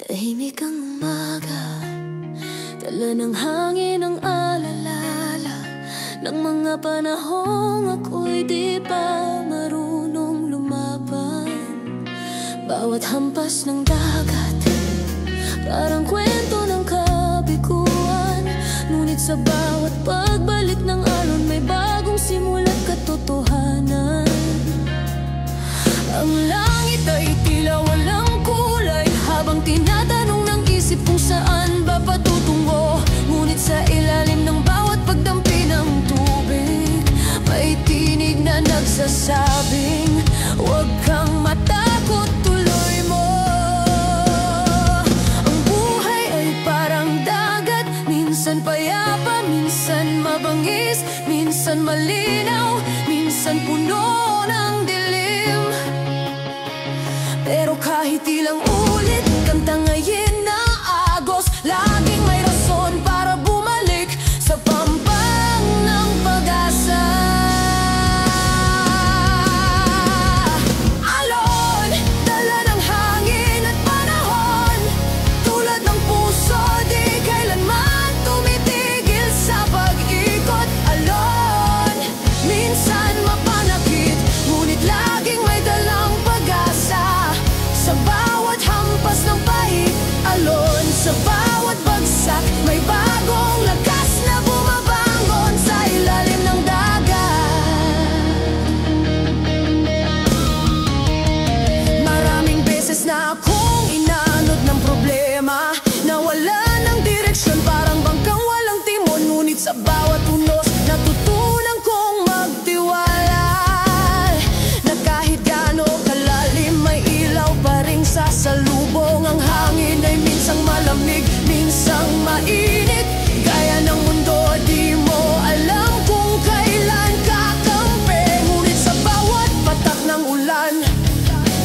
Tahimik ang umaga, dala ng hangin ang alalala ng mga panahong ako'y di pa marunong lumaban. Bawat hampas ng dagat, parang kwento ng kabiguan. Ngunit sa bawat pagbalik ng alon, may bagong simula't katotohanan. Ang langit ay tila walang kulay, habang tinatanong ng isip kung saan ba patutungo. Ngunit sa ilalim ng bawat pagdampi ng tubig, may tinig na nagsasabing, huwag kang matakot, tuloy mo. Ang buhay ay parang dagat, minsan payapa, minsan mabangis, minsan malinaw, minsan puno ng dilim. Pero kahit ilang ulit kang tangayin na agos, laging may rason para bumalik sa pampang ng pag-asa. Alon, dala ng hangin at panahon, tulad ng puso di kailanman tumitigil sa pag-ikot. Alon, minsan mapanakit, ngunit laging may dalang pag-asa. Sa bawat hampas ng pahig, alon, sa bawat bagsak, may bagong lakas na bumabangon sa ilalim ng dagat. Maraming beses na akong inanod ng problema, nawala ng direksyon, parang bangkang walang timon. Ngunit sa bawat unos, natutunan kong magtiwala, na kahit gaano kalalim, may ilaw pa ring sasalubong. Ang hangin ay minsang malamig, minsang mainit, gaya ng mundo, di mo alam kung kailan kakampi. Ngunit sa bawat patak ng ulan,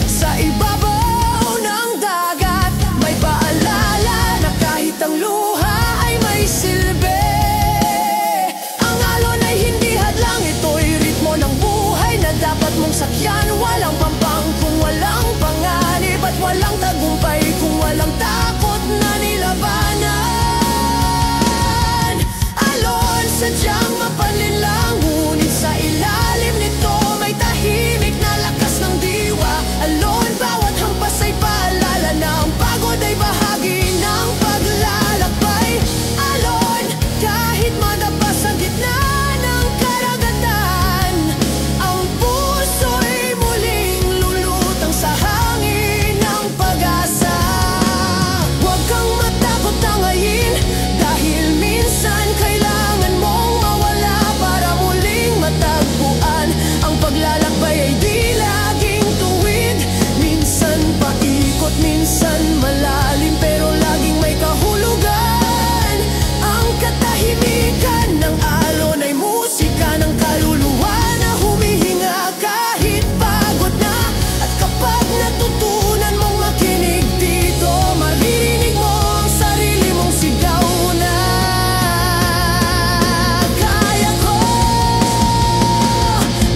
sa ibabaw ng dagat, may paalala na kahit ang luha ay may silbi. Ang alon ay hindi hadlang, ito'y ritmo ng buhay na dapat mong sakyan. Walang pampang kung walang panganib, at walang tagumpay kung walang takot na nilabanan. Alon, sadyang mapanlinlang, ngunit sa ilalim nito may tahimik na lakas ng diwa. Alon, bawat hampas ay paalala na ang pagod ay bahagi ng paglalakbay. Alon, kahit madapa sa gitna ng karagatan, ang puso'y muling lulutang sa hangin ng pag-asa. Huwag kang matakot tangayin, dahil minsan kailangan mong mawala para muling matagpuan. Ang paglalakbay ay di laging tuwid, minsan paikot, minsan malalim, pero laging may kahulugan. Ang katahimikan ng alon ay musika ng kaluluwa na humihinga kahit pagod na. At kapag natutunan mong makinig dito, maririnig mo ang sarili mong sigaw na, kaya ko.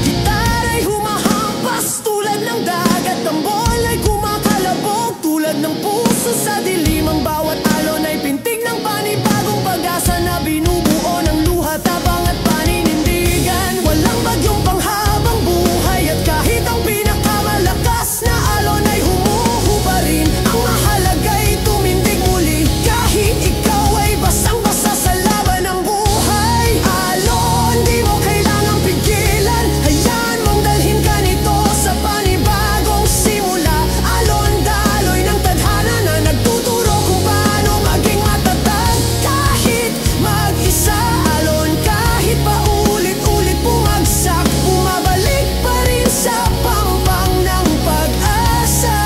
Gitara'y humahampas tulad ng dagat, tambol ay kumakalabog tulad ng puso sa dilim. Ang bawat alon ay pintig ng panibagong pag-asa na binubuo ng luha, tabang at paninindigan. Walang bagyong panghabang buhay, at kahit ang pinakamalakas na alon ay humuhu pa rin. Ang mahalaga'y tumindig muli, kahit ikaw ay basang-basa sa laban ng buhay. Alon, di mo kailangang pigilan, hayaan mong dalhin ka nito sa panibagong simula. Alon, daloy ng tadhana na nagtuturo kung paano maging matatag kahit mag-isa. Alon, kahit paulit-ulit bumagsak, bumabalik pa rin sa pampang ng pag-asa.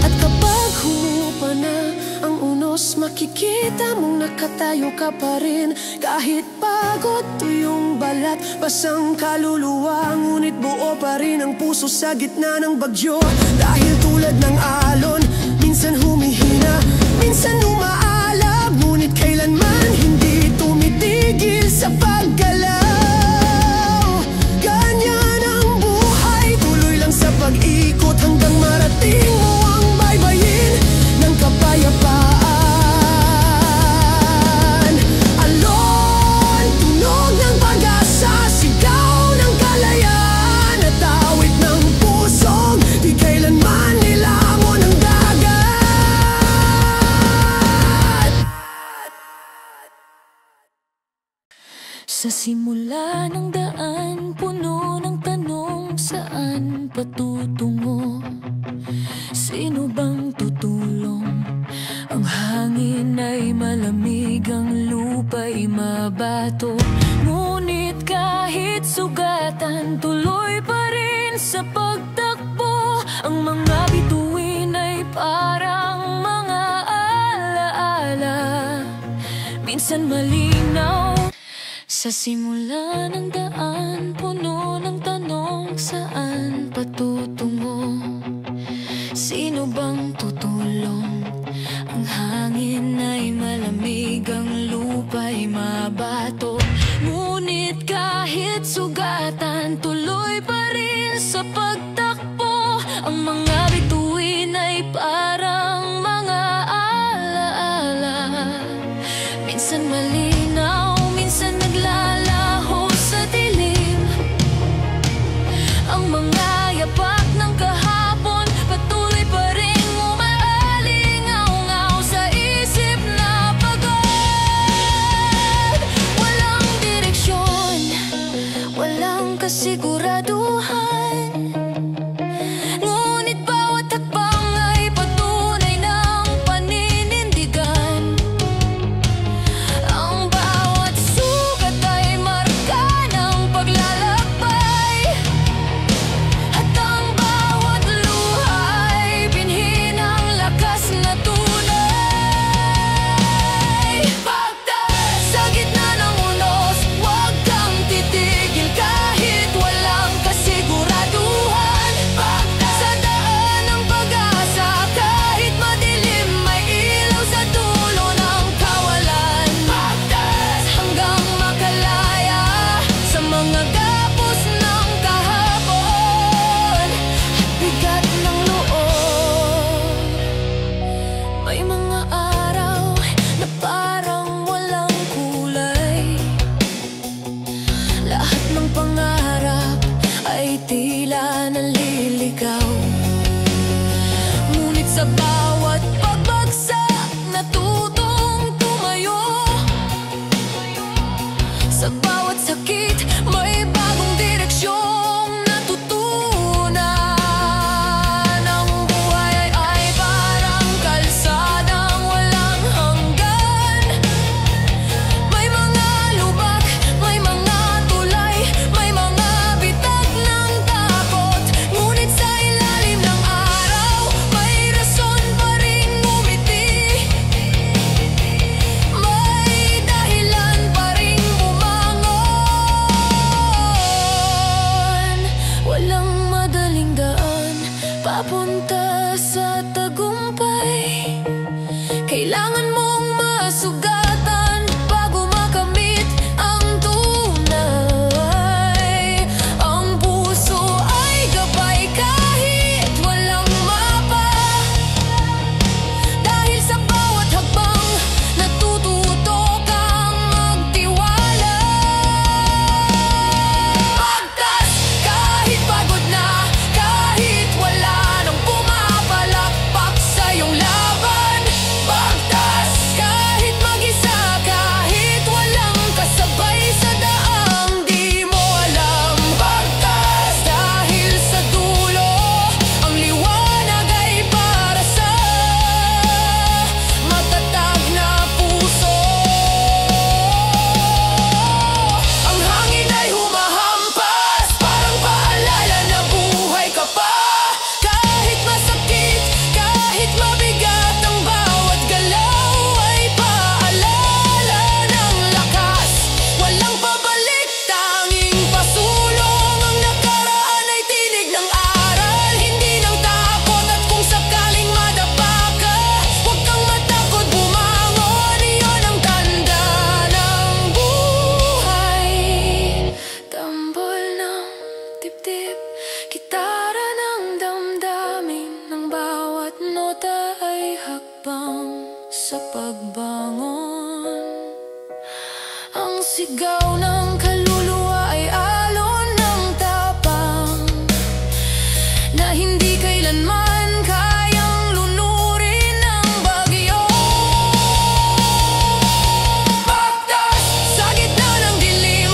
At kapag humupa na ang unos, makikita mong nakatayo ka pa rin. Kahit pagod, tuyong balat, basang kaluluwa, ngunit buo pa rin ang puso sa gitna ng bagyo. Dahil tulad ng alon, minsan humihina, minsan umaalab, ngunit kailanman hindi tumitigil sa paggalaw. Ganyan ang buhay, tuloy lang sa pag-ikot hanggang marating mo ang baybayin. Sa simula ng daan, puno ng tanong, saan patutungo? Sino bang tutulong? Ang hangin ay malamig, ang lupa'y mabato. Ngunit kahit sugatan, tuloy pa rin sa pagtakbo. Ang mga bituin ay parang mga alaala, minsan malinaw. Sa simula ng daan, puno ng tanong, saan patutungo? Sino bang tutulong? Ang hangin ay malamig, ang lupa'y mabato. Ngunit kahit sugatan, tuloy pa rin sa pagtakbo. Ang mga bituin ay parang mga alaala, minsan malinaw, minsan naglalaho sa dilim. Ang mga yapak ng kahapon patuloy pa rin umaalingaw-ngaw sa isip na pagod. Walang direksyon, walang kasiguraduhan, ngunit bawat hakbang ay patunay ng paninindigan. Ang bawat sugat ay marka ng paglalakbay, at ang bawat luha ay binhi ng lakas na tunay. Pagtas sa gitna ng unos, huwag kang titigil kahit walang kasiguraduhan. Pagtas sa daan ng pag-asa, kahit madilim may ilaw sa dulo ng kawalan. Pagtas hanggang makalaya sa mga gapos ng kahapon at bigat ng loob. May mga araw na parang walang kulay, lahat ng pangarap ay tila naliligaw. Ngunit sa bawat pagbagsak, natutong tumayo. Sa bawat sakit, may bagong direksyong natutunan. Ang buhay ay parang kalsadang walang hanggan. May mga lubak, may mga tulay, may mga bitag ng takot. Ngunit sa ilalim ng araw, may rason pa rin ngumiti. May dahilan pa rin bumangon. Walang madaling daan papunta sa tagumpay. Kailangan mong masugatan bago makamit ang tunay. Ang puso ay gabay kahit walang mapa, dahil sa bawat hakbang natututo kang magtiwala. Pagtas kahit pagod na, kahit wala nang pumapalakpak sa iyong laban. Pagtas kahit mag-isa, kahit walang kasabay sa daang di mo alam. Pagtas dahil sa dulo, ang liwanag ay para sa matatag na puso. Ang hangin ay humahampas, parang paalala na buhay ka pa. Kahit masakit, kahit mabigat, ang bawat galaw ay paalala ng lakas. Walang pabalik, tanging pasulong. Ang nakaraan ay tinig ng aral, hindi ng takot. At kung sakaling madapa ka, huwag kang matakot bumangon. Iyon ang tanda ng buhay. Tambol ng dibdib, gitara ng damdamin, ng bawat nota ay hakbang sa pagbangon. Ang sigaw ng kaluluwa ay alon ng tapang, na hindi kailanman kayang lunurin ng bagyo. Pagtas sa gitna ng dilim,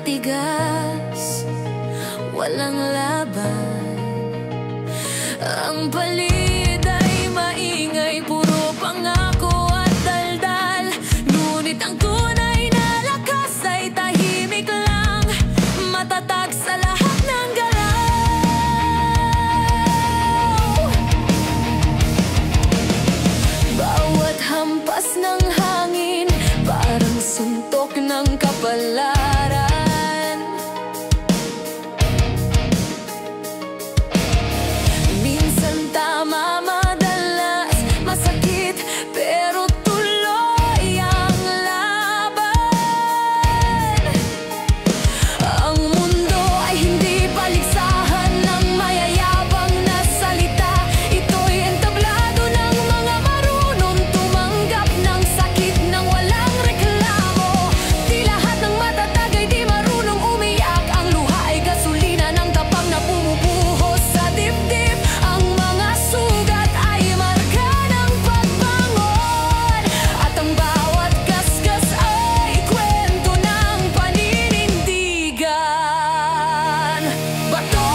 matigas, walang laban. Ang paligid ay maingay, puro pangako at daldal. Ngunit ang tunay na lakas ay tahimik lang, matatag sa lahat ng galaw. Bawat hampas ng hangin parang suntok ng kapalaran. Minsan tama, madalas masakit, pero tuloy ang laban. Ang mundo ay hindi paligsahan ng mayayabang na salita. Ito'y entablado ng mga marunong tumanggap ng sakit ng walang reklamo. Di lahat ng matatag ay di marunong umiyak. Ang luha ay gasolina ng tapang na bumubuhos sa dibdib. Ang mga sugat ay marka ng pagbangon, at ang bawat gasgas ay kwento ng paninindigan. Bato,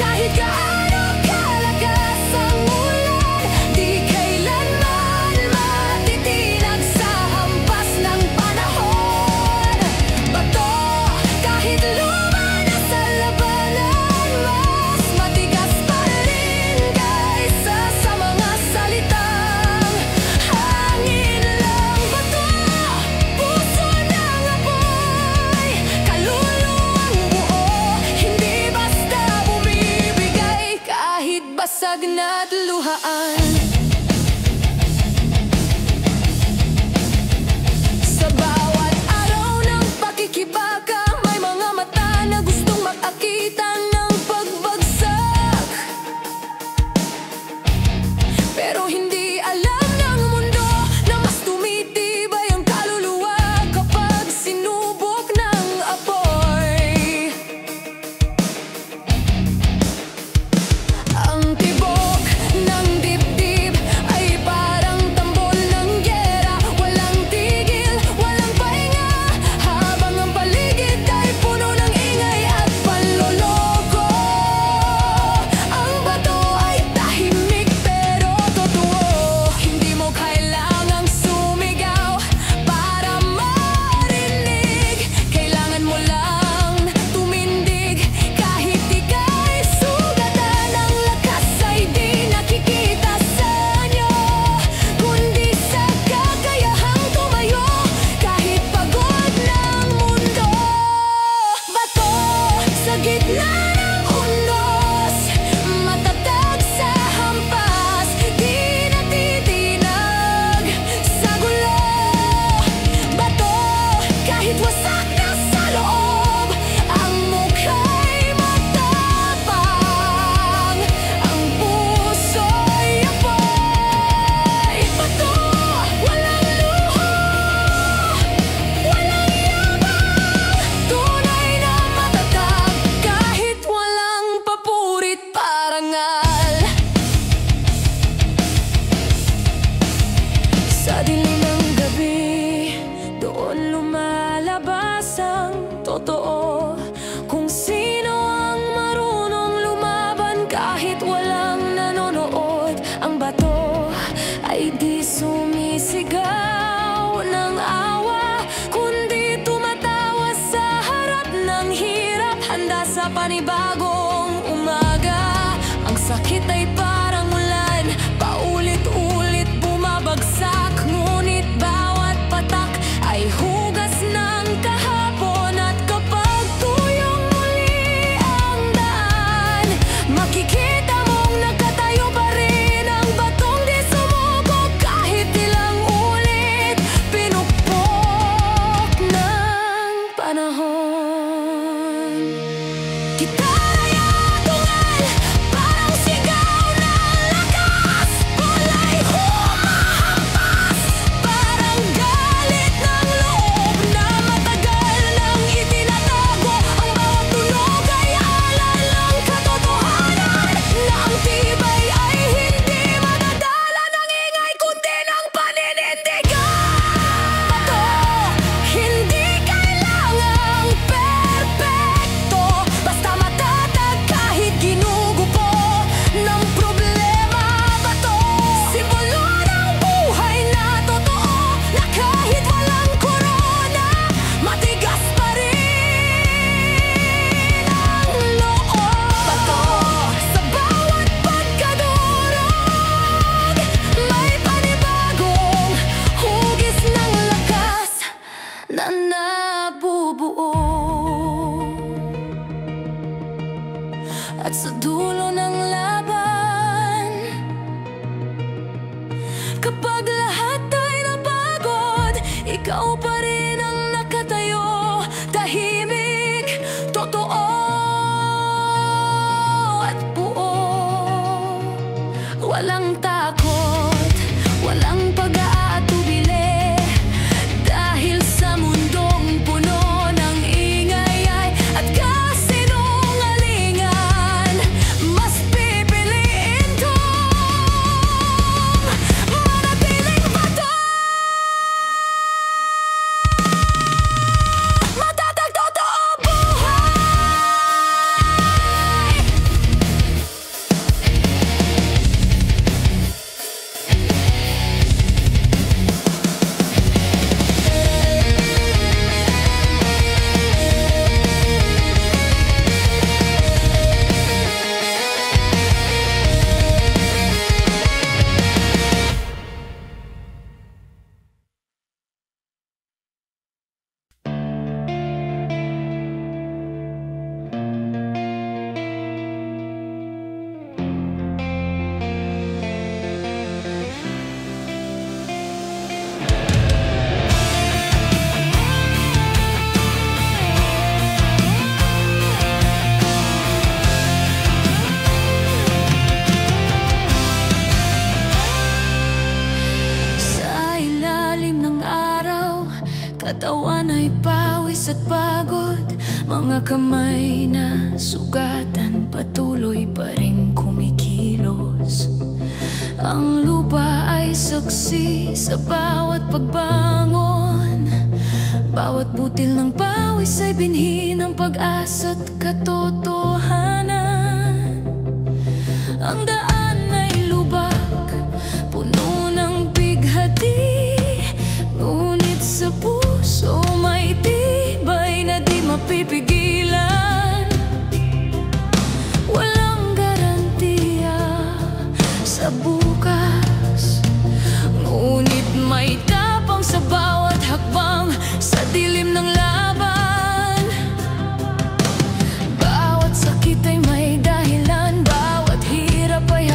kahit gaano kalakas ang ulan, di kailanman matitinag sa hampas ng panahon. Bato, kahit luma na sa labanan, mas matigas pa rin kaysa sa mga salitang hangin lang. Bato, puso ng apoy, kaluluwang buo, hindi basta bumibigay kahit basag na't luhaan. Sa bawat araw ng pakikibaka, may mga mata na gustong makakita ng pagbagsak. Pero hindi alam ng mundo na mas tumitibay ang kaluluwa kapag sinubok ng apoy. Ang tibok ng dibdib ay parang tambol ng gyera, walang tigil, walang pahinga, habang ang paligid ay puno ng ingay at panloloko. Ang bato ay tahimik pero totoo, hindi mo kailangang sumigaw para marinig. Kailangan mo lang tumindig. Kahit ika'y sugatan, ang lakas ay di nakikita sa inyo, kundi sa kakayahang tumayo kahit pagod ng mundo. Bato sa gitna ng undos, matatag sa hampas, di natitinag sa gulo. Bato kahit wasak na sa loob, ang mukha'y matapang, ang puso'y apoy. Bato, walang luho, walang yabang, tunay na matatag kahit walang papurit parangal. Sa dilim ng gabi, doon lumalabas ang totoo, kung sino ang marunong lumaban kahit walang nanonood. Ang bato ay di sumisigaw ng awa, kundi tumatawa sa harap ng hirap, handa sa panibagong umaga. Ang sakit ay parang ulan, paulit-ulit bumabagsak, ngunit bawat patak ay hugas ng kahapon. At kapag tuyong muli ang daan, makikita mong nagkatayo pa rin ang batong di sumuko kahit ilang ulit pinupok ng panahon. Gitara yatungan, parang sigaw ng lakas, kulay humahampas, parang galit ng loob na matagal nang itinatago. Ang bawat tunog ay alalang katotohanan, na ang tibay ay hindi madadala ng ingay kundi ng paninindigan. Bato, hindi kailangang pera at sa dulo ng laban. Kapag lahat ay napagod, ikaw pa rin ang nakatayo. Tahimik, totoo at buo. Walang takot, walang pag-aatubili, dahil sa mundong puno ng ingay at kasinungalingan, mas pipiliin kong manatiling pato. Matatag, totoo, buhay. Katawan ay pawis at pagod, mga kamay na sugatan, patuloy pa rin kumikilos. Ang lupa ay saksi sa bawat pagbangon, bawat butil ng pawis ay binhi ng pag-asa at katotohanan. Ang daan ay lubak, puno ng bighati, ngunit sa puso may tibay na di mapipigilan. Walang garantiya sa bukas, ngunit may tapang sa bawat hakbang sa dilim ng laban. Bawat sakit ay may dahilan, bawat hirap ay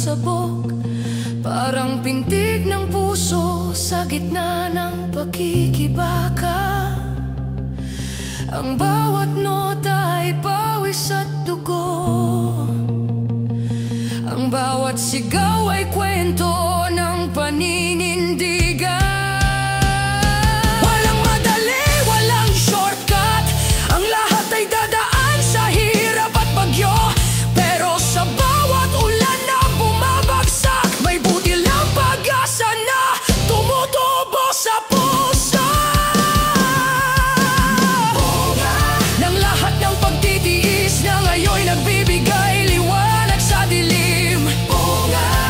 sabog, parang pintig ng puso sa gitna ng pakikibaka. Ang bawat nota ay pawis at dugo, ang bawat sigaw ay kwento ng paninindigan. Walang madali, walang shortcut, ang lahat ay dadaan sa hirap at bagyo. Pero sa bawat ulan na bumabagsak, may butil ng pag-asa na tumutubo sa puso. Nang lahat ng pagtitiis na ngayon'y nagbibigay liwanag sa dilim,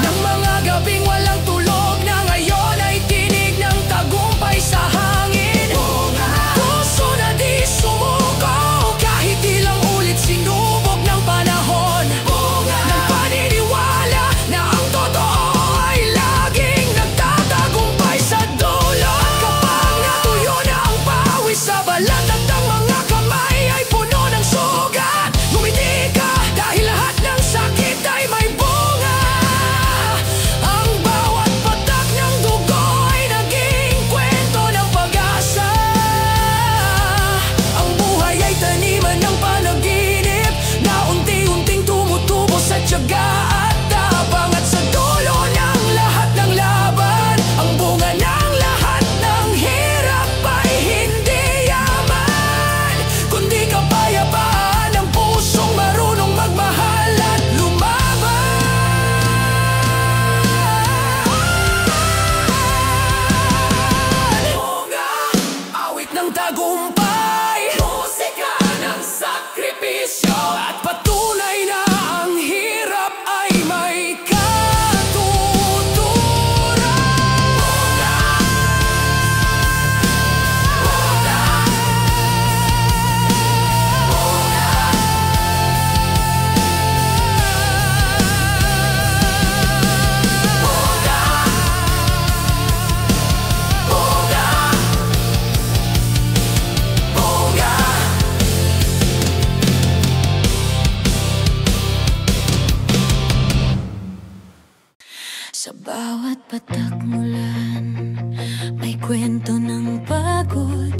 ng mga gabing walang tulog na ngayon ay tinig ng tagumpay sa hangin. Puso na di sumuko kahit ilang ulit sinubok ng panahon, ng paniniwala na ang totoo ay laging nagtatagumpay sa dulo. Kapag natuyo na ang pawis sa balat at ang mga kamay ay puno ng sugat, ngumiti ka dahil lahat ng sakit ay may bunga. Ang bawat patak ng dugo ay naging kwento ng pag-asa. Ang buhay ay taniman ng panaginip na unti-unting tumutubo sa tiyaga at tapang. At sa dulo ng lahat ng laban, ang bunga ng lahat ng hirap ay hindi yaman, kundi kapayapaan ng pusong marunong magmahal at lumaban. Bunga, awit ng tagumpay, musika ng sakripisyo, at patunay na ang hirap ay may katuturan. Sa bawat patak mulan, may kwento ng pagod.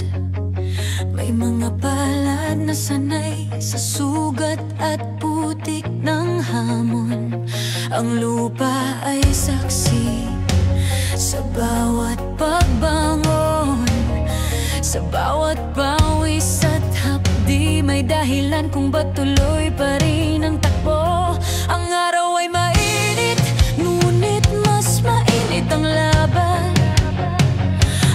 May mga palad na sanay sa sugat at putik ng hamon. Ang lupa ay saksi sa bawat pagbangon, sa bawat pawis at hapdi. May dahilan kung ba't tuloy pa rin ang takbo. Ang araw ay mainit, ngunit mas mainit ang laban.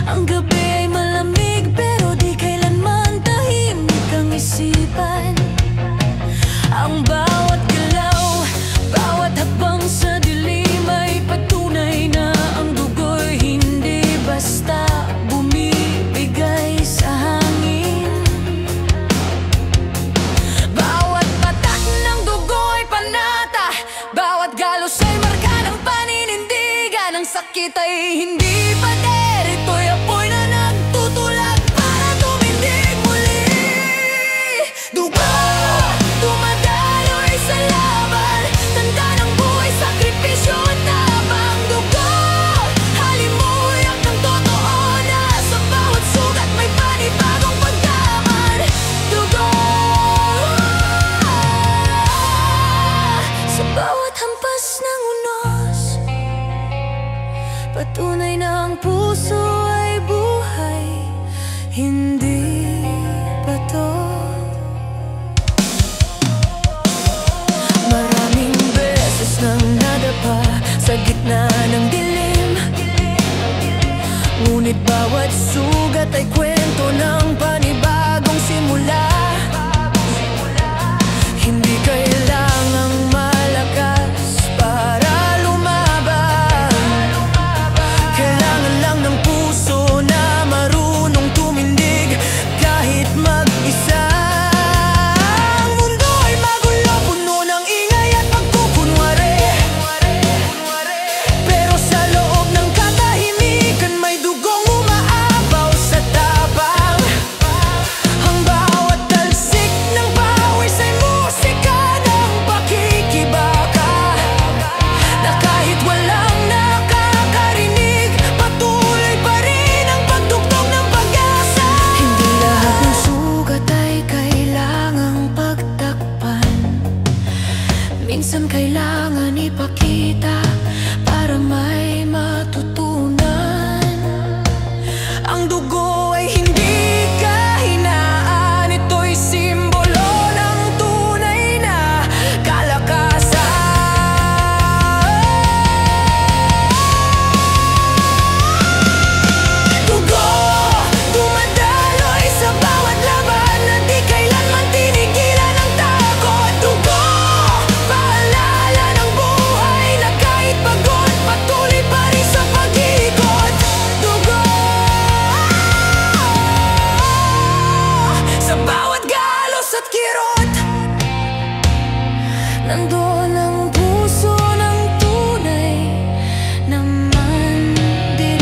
Ang gabi ay malamig, pero di kailanman tahimik ang isipan. Ang bawat galaw, bawat habang sa dilim ay patunay na ang dugo'y hindi basta bumibigay sa hangin. Bawat patak ng dugo ay panata, bawat galos ay marka ng paninindigan. Ang sakit ay hindi pader, ito'y apoy na nagtutulak para tumindig muli. Dugo, dumadaloy sa laban, tanda ng buhay, sakripisyo at tabang. Dugo, halimuyak ng totoo na sa bawat sugat may panibagong pagkaman. Dugo, sa bawat hampas ng unos, patunay na ang puso ay buhay, hindi bato. Maraming beses nang nadapa sa gitna ng dilim, ngunit bawat sugat ay kwento ng panibagong simula. Hindi kailangang malakas para lumaban, kailangan lang ng puso na marunong tumindig kahit mag-isa. Ang mundo ay magulo, puno ng ingay at pagkukunwari, pero sa loob ng katahimikan may dugong umaapaw sa tap. Minsan kailangan ipakita para may matutunan. Ang dugo ay hindi kahinaan, ito'y simbolo ng tunay na kalakasan. Dugo, dumadaloy sa bawat laban na di kailanman tinigilan ng takot. Dugo, paalala ng buhay na kahit pagod, patuloy pa rin sa pag-ikot. Dugo, sa bawat galos at kirot, nandoon ang puso ng tunay na mandirigma.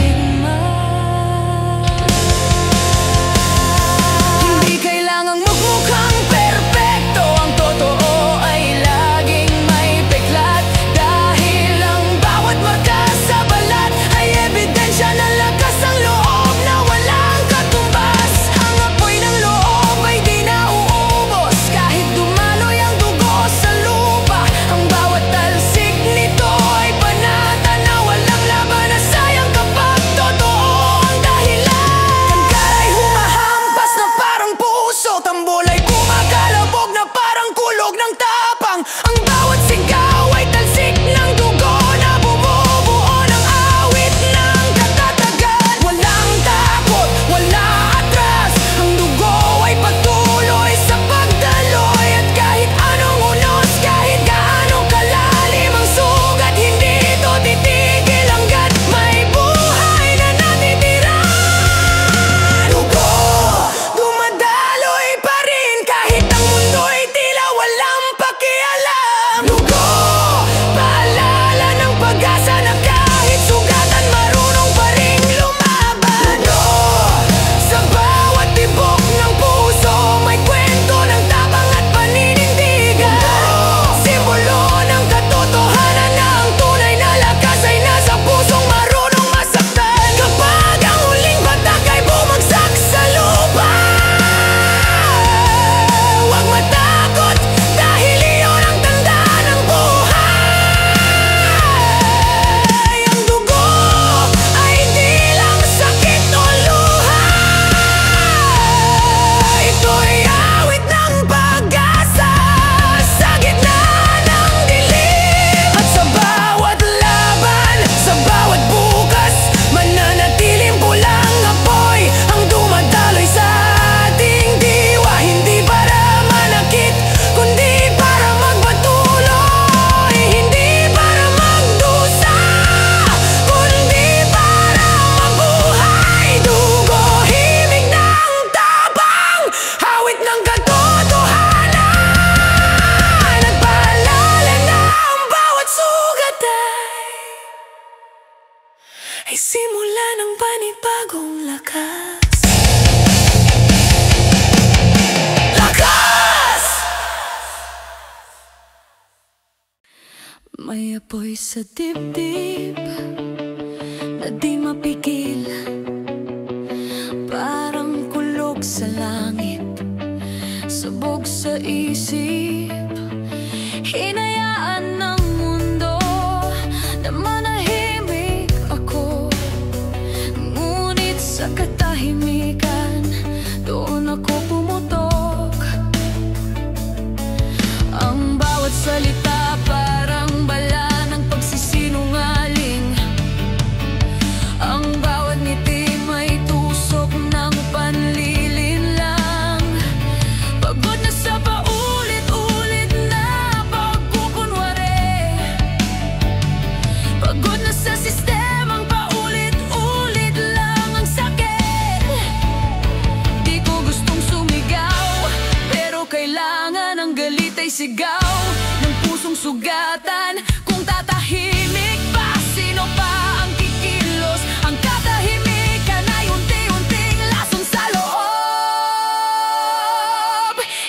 Hindi kailangang magmukhang perpekto, ang totoo ay laging may peklat. Dahil ang bawat marka sa balat ay ebidensya ng lakas ng loob na walang katumbas. Ang apoy ng loob ay di nauubos kahit dumaloy ang dugo sa lupa. Ang bawat talsik nito ay panata na walang laban na sayang kapag totoo ang dahilan. Tangkal ay humahampas na parang puso, tambol ay kumakalabog na parang kulog ng tapang. Ang bawat sigaw ay talsik ng dugo na bumubuo ng awit ng katatagan. Walang takot, wala atras, ang dugo ay patuloy sa pagdaloy. At kahit anong unos, kahit gaano kalalim ang sugat, hindi ito titigil hanggat may buhay na natitira. Dugo, dumadaloy pa rin kahit ang mundo'y tila walang pakialam. Dugo, paalala ng pag-asa na kahit sugatan marunong pa rin lumaban. Dugo, sa bawat tibok ng puso may kwento ng tapang at paninindigan. Simbolo ng katotohanan na ang tunay na lakas ay nasa pusong marunong masaktan. Kapag ang huling batak ay bumagsak sa lupa, huwag matakot dahil iyon ang tanda ng buhay. Ang dugo ay di lang sakit o luha, ito'y awit ng pag-asa sa gitna ng dilim. At sa bawat laban, sa bawat bukas, mananatiling pulang apoy ang dumadaloy sa ating diwa. Hindi para manakit, kundi para magpatuloy. Hindi para magdusa, kundi para mabuhay. Dugo, himig ng tabang, hawit ng katotohanan. At paalala na ang bawat sugat ay simula ng panibagong lakas. Lakas! May apoy sa dibdib na di mapigil, parang kulog sa langit, sabog sa isip. Hinayaan ng mundo na manahimik ako, ngunit sa katahimikan doon ako pumutok. Ang bawat salita parang bala ng pagsisinungaling. Ang bawat ngiti may tusok ng panlilinlang. Pagod na sa paulit-ulit na pagkukunwari, pagod na sa sistemang paulit-ulit lang ang sakit. Di ko gustong sumigaw, pero kailangan ang galit ay sigaw ng pusong sugatan. Kung tatahimik pa, sino pa ang kikilos? Ang katahimikan ay unti-unting lason sa loob.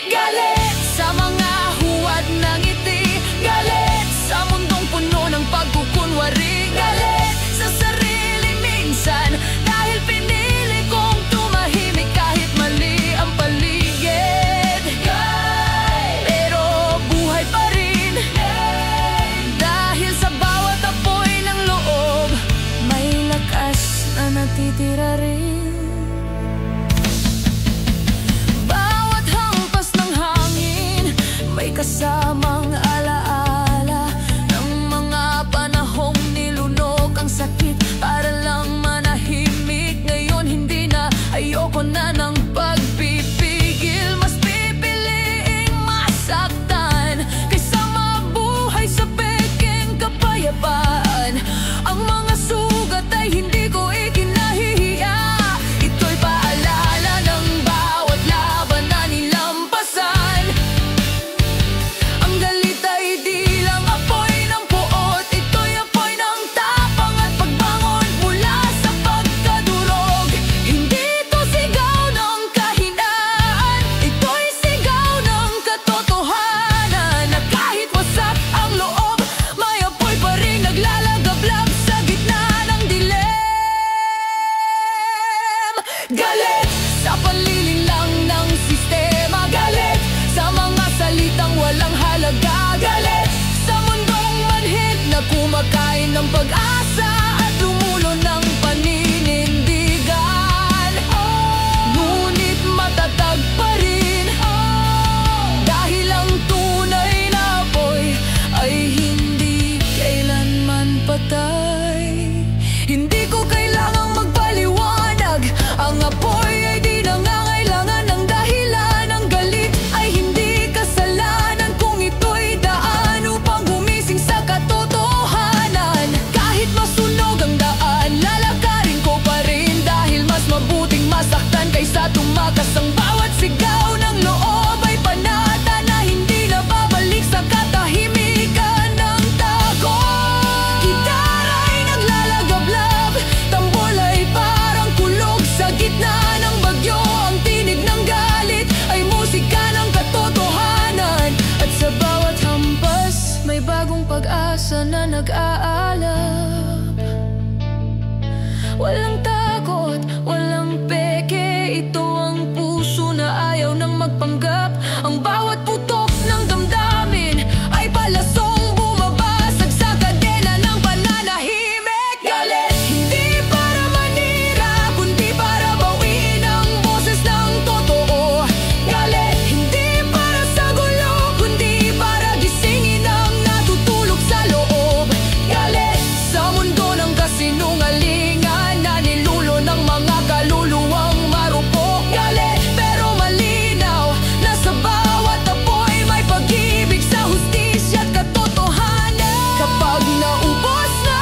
Galit sa mga huwad ng ngiti, galit sa mundong puno ng pagkukunwari, galit sa sarili minsan dahil pinili kong tumahimik kahit mali ang paligid. Pero buhay pa rin. ng pag-asa at lumulo ng paninindigan. Ngunit matatag pa rin, dahil ang tunay na apoy ay hindi kailanman patay. Hindi ko kailangang magpaliwanag, ang apoy ay di nangangailangan ng dahilan. Ang galit ay hindi kasalanan kung ito'y daan upang gumising sa katotohanan. Kahit masunog ang daan, lalakarin ko pa rin, dahil mas mabuting masaktan kaysa tumakas. Ang bawat sigaw ng loob ay panata na hindi na babalik sa katahimikan ng tago. Gitara ay naglalagablab, tambol ay parang kulog sa gitna ng bagyo. Ang tinig ng galit ay musika ng katotohanan, at sa bawat hampas may bagong pag-asa na nag-aalab. Walang takot, walang peke, ito ang puso na ayaw nang magpanggap. Ang bawat putok ng damdamin ay palasong bumabasag sa kadena ng pananahimik. Galit, hindi para manira, kundi para bawiin ang boses ng totoo. Galit, hindi para sa gulo, kundi para gisingin ang natutulog sa loob. Galit, sa mundo ng kasinungalingan na nilulo ng mga kaluluwang marupok. Galit, pero malinaw na sa bawat apoy may pag-ibig sa hustisya at katotohanan. Kapag naubos na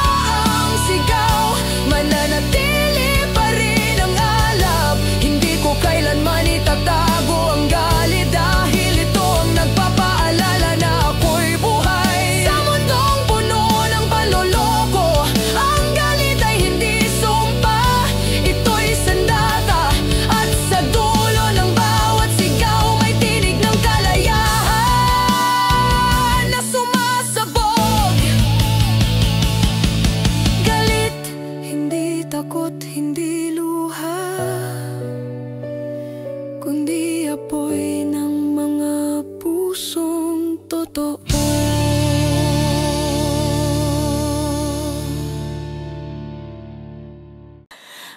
ang sigaw, mananatili pa rin ang alab. Hindi ko kailanman itatago ang galit, dahil ito ang nagpapaalala na ako'y buhay. Sa mundong puno ng panloloko, ang galit ay hindi sumpa, ito'y sandata. At sa dulo ng bawat sigaw may tinig ng kalayaan na sumasabog. Galit, hindi takot, hindi luha, kundi apoy ng mga pusong totoo.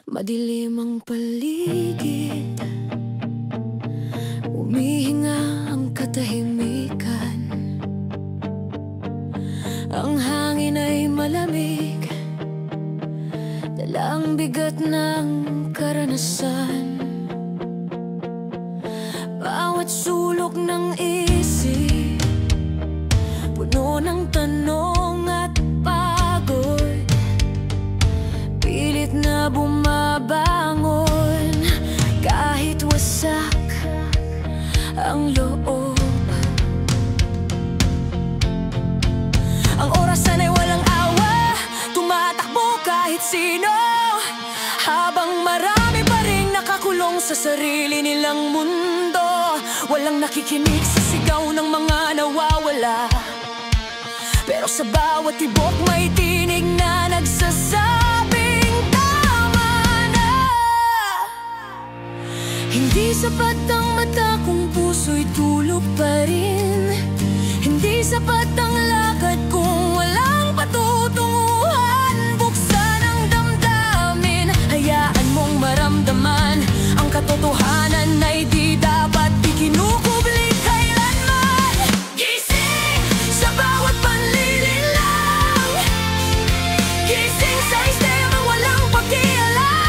Madilim ang paligid, humihinga ang katahimikan. Ang hangin ay malamig, dala ang bigat ng karanasan. Bawat sulok ng isip, puno ng tanong at pagod, pilit na bumabangon kahit wasak ang loob. Ang orasan ay walang awa, tumatakbo kahit sino, habang marami pa rin nakakulong sa sarili nilang mundo. Walang nakikinig sa sigaw ng mga nawawala, pero sa bawat tibok may tinig na nagsasabing tama na. Hindi sapat ang mata kung puso'y tulog pa rin. Hindi sapat ang lakad kung walang patutunguhan. Buksan ang damdamin, hayaan mong maramdaman. Ang katotohanan ay di dapat ikinukubli kailanman. Gising sa bawat panlilinlang, gising sa istemang walang pakialam.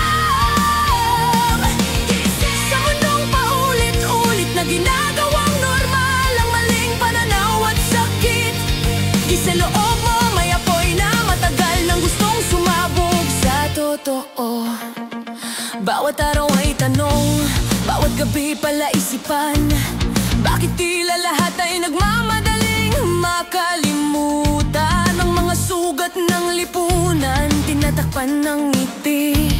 Gising sa mundong paulit-ulit na ginagawang normal ang maling pananaw at sakit. Sa loob mo may apoy na matagal nang gustong sumabog sa totoo. Bawat araw ay tanong, bawat gabi palaisipan. Bakit tila lahat ay nagmamadaling makalimutan? Ang mga sugat ng lipunan tinatakpan ng ngiti,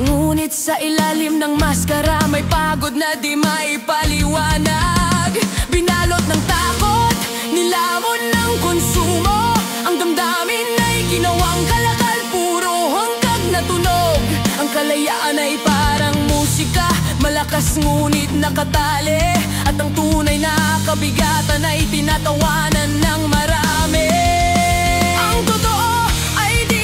ngunit sa ilalim ng maskara may pagod na di maipaliwanag. Binalot ng takot, nilamon ng konsumo, ang damdamin ay ginawang kalakal, puro hanggang na tunog. Ang kalayaan ay parang musika, malakas ngunit nakatali, at ang tunay na kabigatan ay tinatawanan ng marami. Ang totoo ay di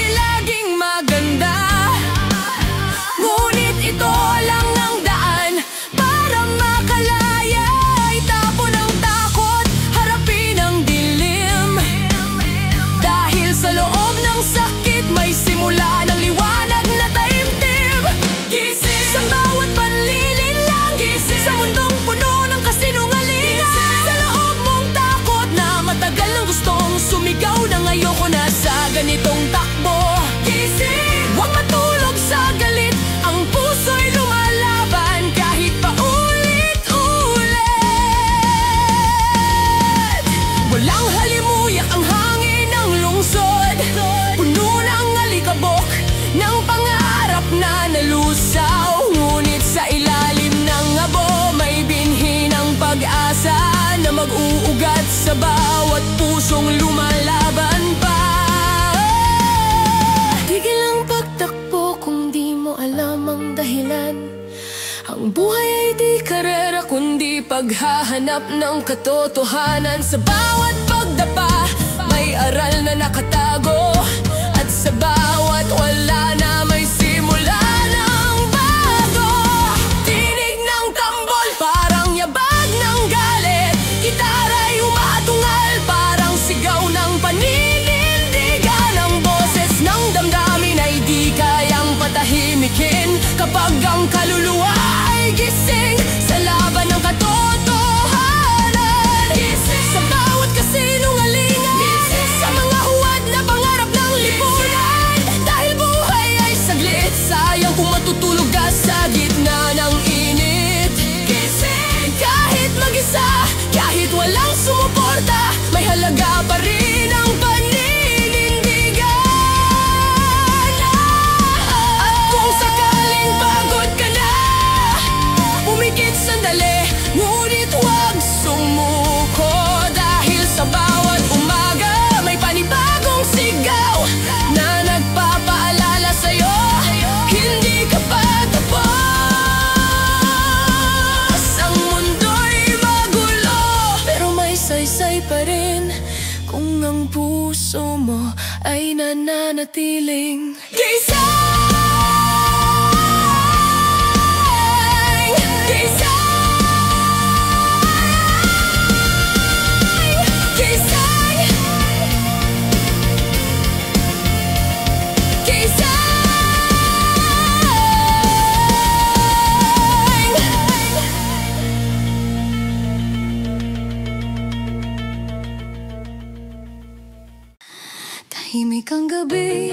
itong takbo. Gising! Huwag matulog sa galit, ang puso'y lumalaban kahit paulit-ulit. Walang halimuyak ang hangin ng lungsod, puno ng alikabok ng pangarap na nalusaw. Ngunit sa ilalim ng abo may binhi ng pag-asa na mag-uugat sa bawat pusong lumalaban pa. Tigil ang pagtakbo kung di mo alam ang dahilan. Ang buhay ay di karera kundi paghahanap ng katotohanan. Sa bawat pagdapa may aral na nakatago, at sa bawat wala na may simula ng bago. Tinig ng tambol parang yabag ng galit, gitara'y umatungal parang sigaw ng paninindigan. Ang boses ng damdamin ay di kayang patahimikin kapag ang kaluluwa ay gising sa laban ng katotohanan. Sa bawat kasinungalingan, sa mga huwad na pangarap ng lipunan. Dahil buhay ay saglit, sayang kung matutulog ka sa gitna ng init. Kahit mag-isa, kahit walang sumuporta, may halaga pa rin ang paninindigan. At kung sakaling pagod ka na, pumikit sandali, ngunit huwag sumuko. Dahil sa bawat umaga may panibagong sigaw na nagpapaalala sa'yo, hindi ka pa tapos. Ang mundo'y magulo, pero may saysay pa rin kung ang puso mo ay nananatiling gising. Tahimik ang gabi,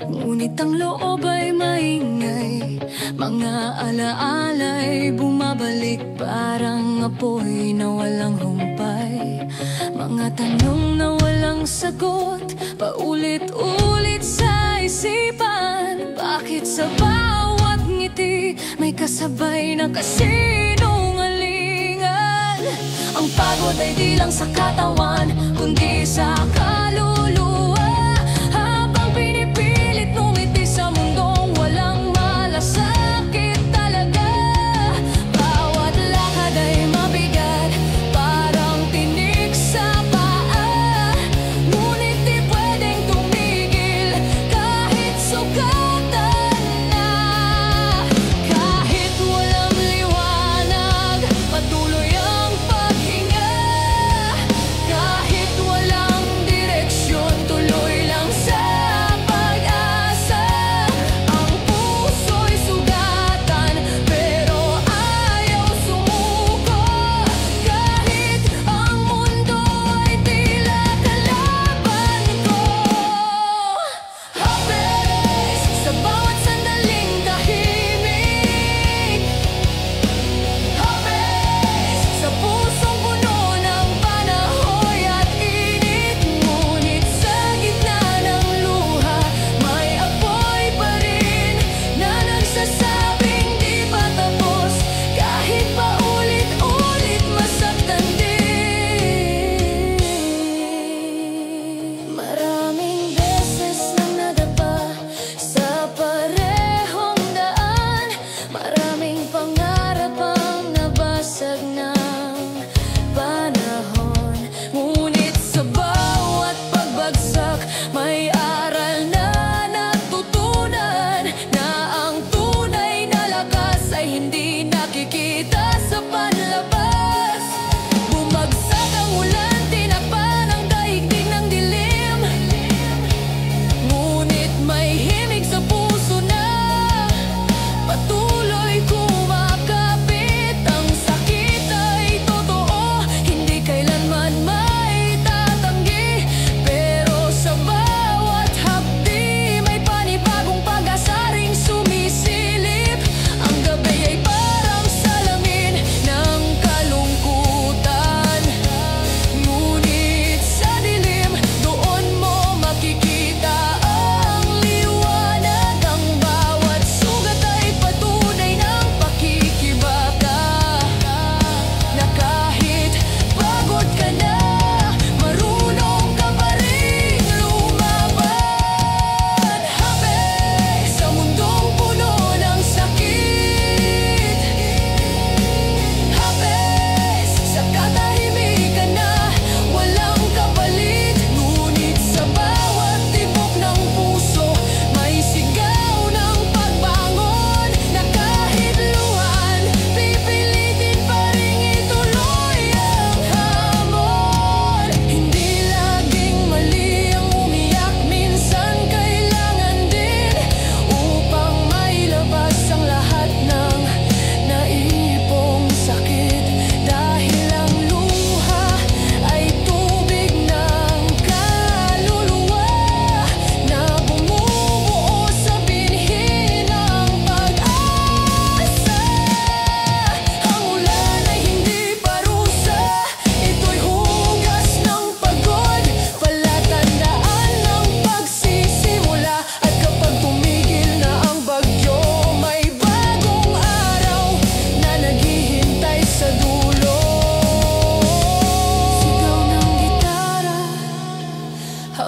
ngunit ang loob ay maingay. Mga alaala'y bumabalik parang apoy na walang humpay. Mga tanong na walang sagot, paulit-ulit sa isipan. Bakit sa bawat ngiti may kasabay na kasinungalingan? Ang pagod ay di lang sa katawan, kundi sa kaluluwa. Habang pinipilit ngumiti sa mundong walang malasakit talaga. Bawat lakad ay mabigat, parang tinik sa paa. Ngunit di pwedeng tumigil kahit sugatan na. Kahit walang liwanag, patuloy ang paghinga. Kahit walang direksyon,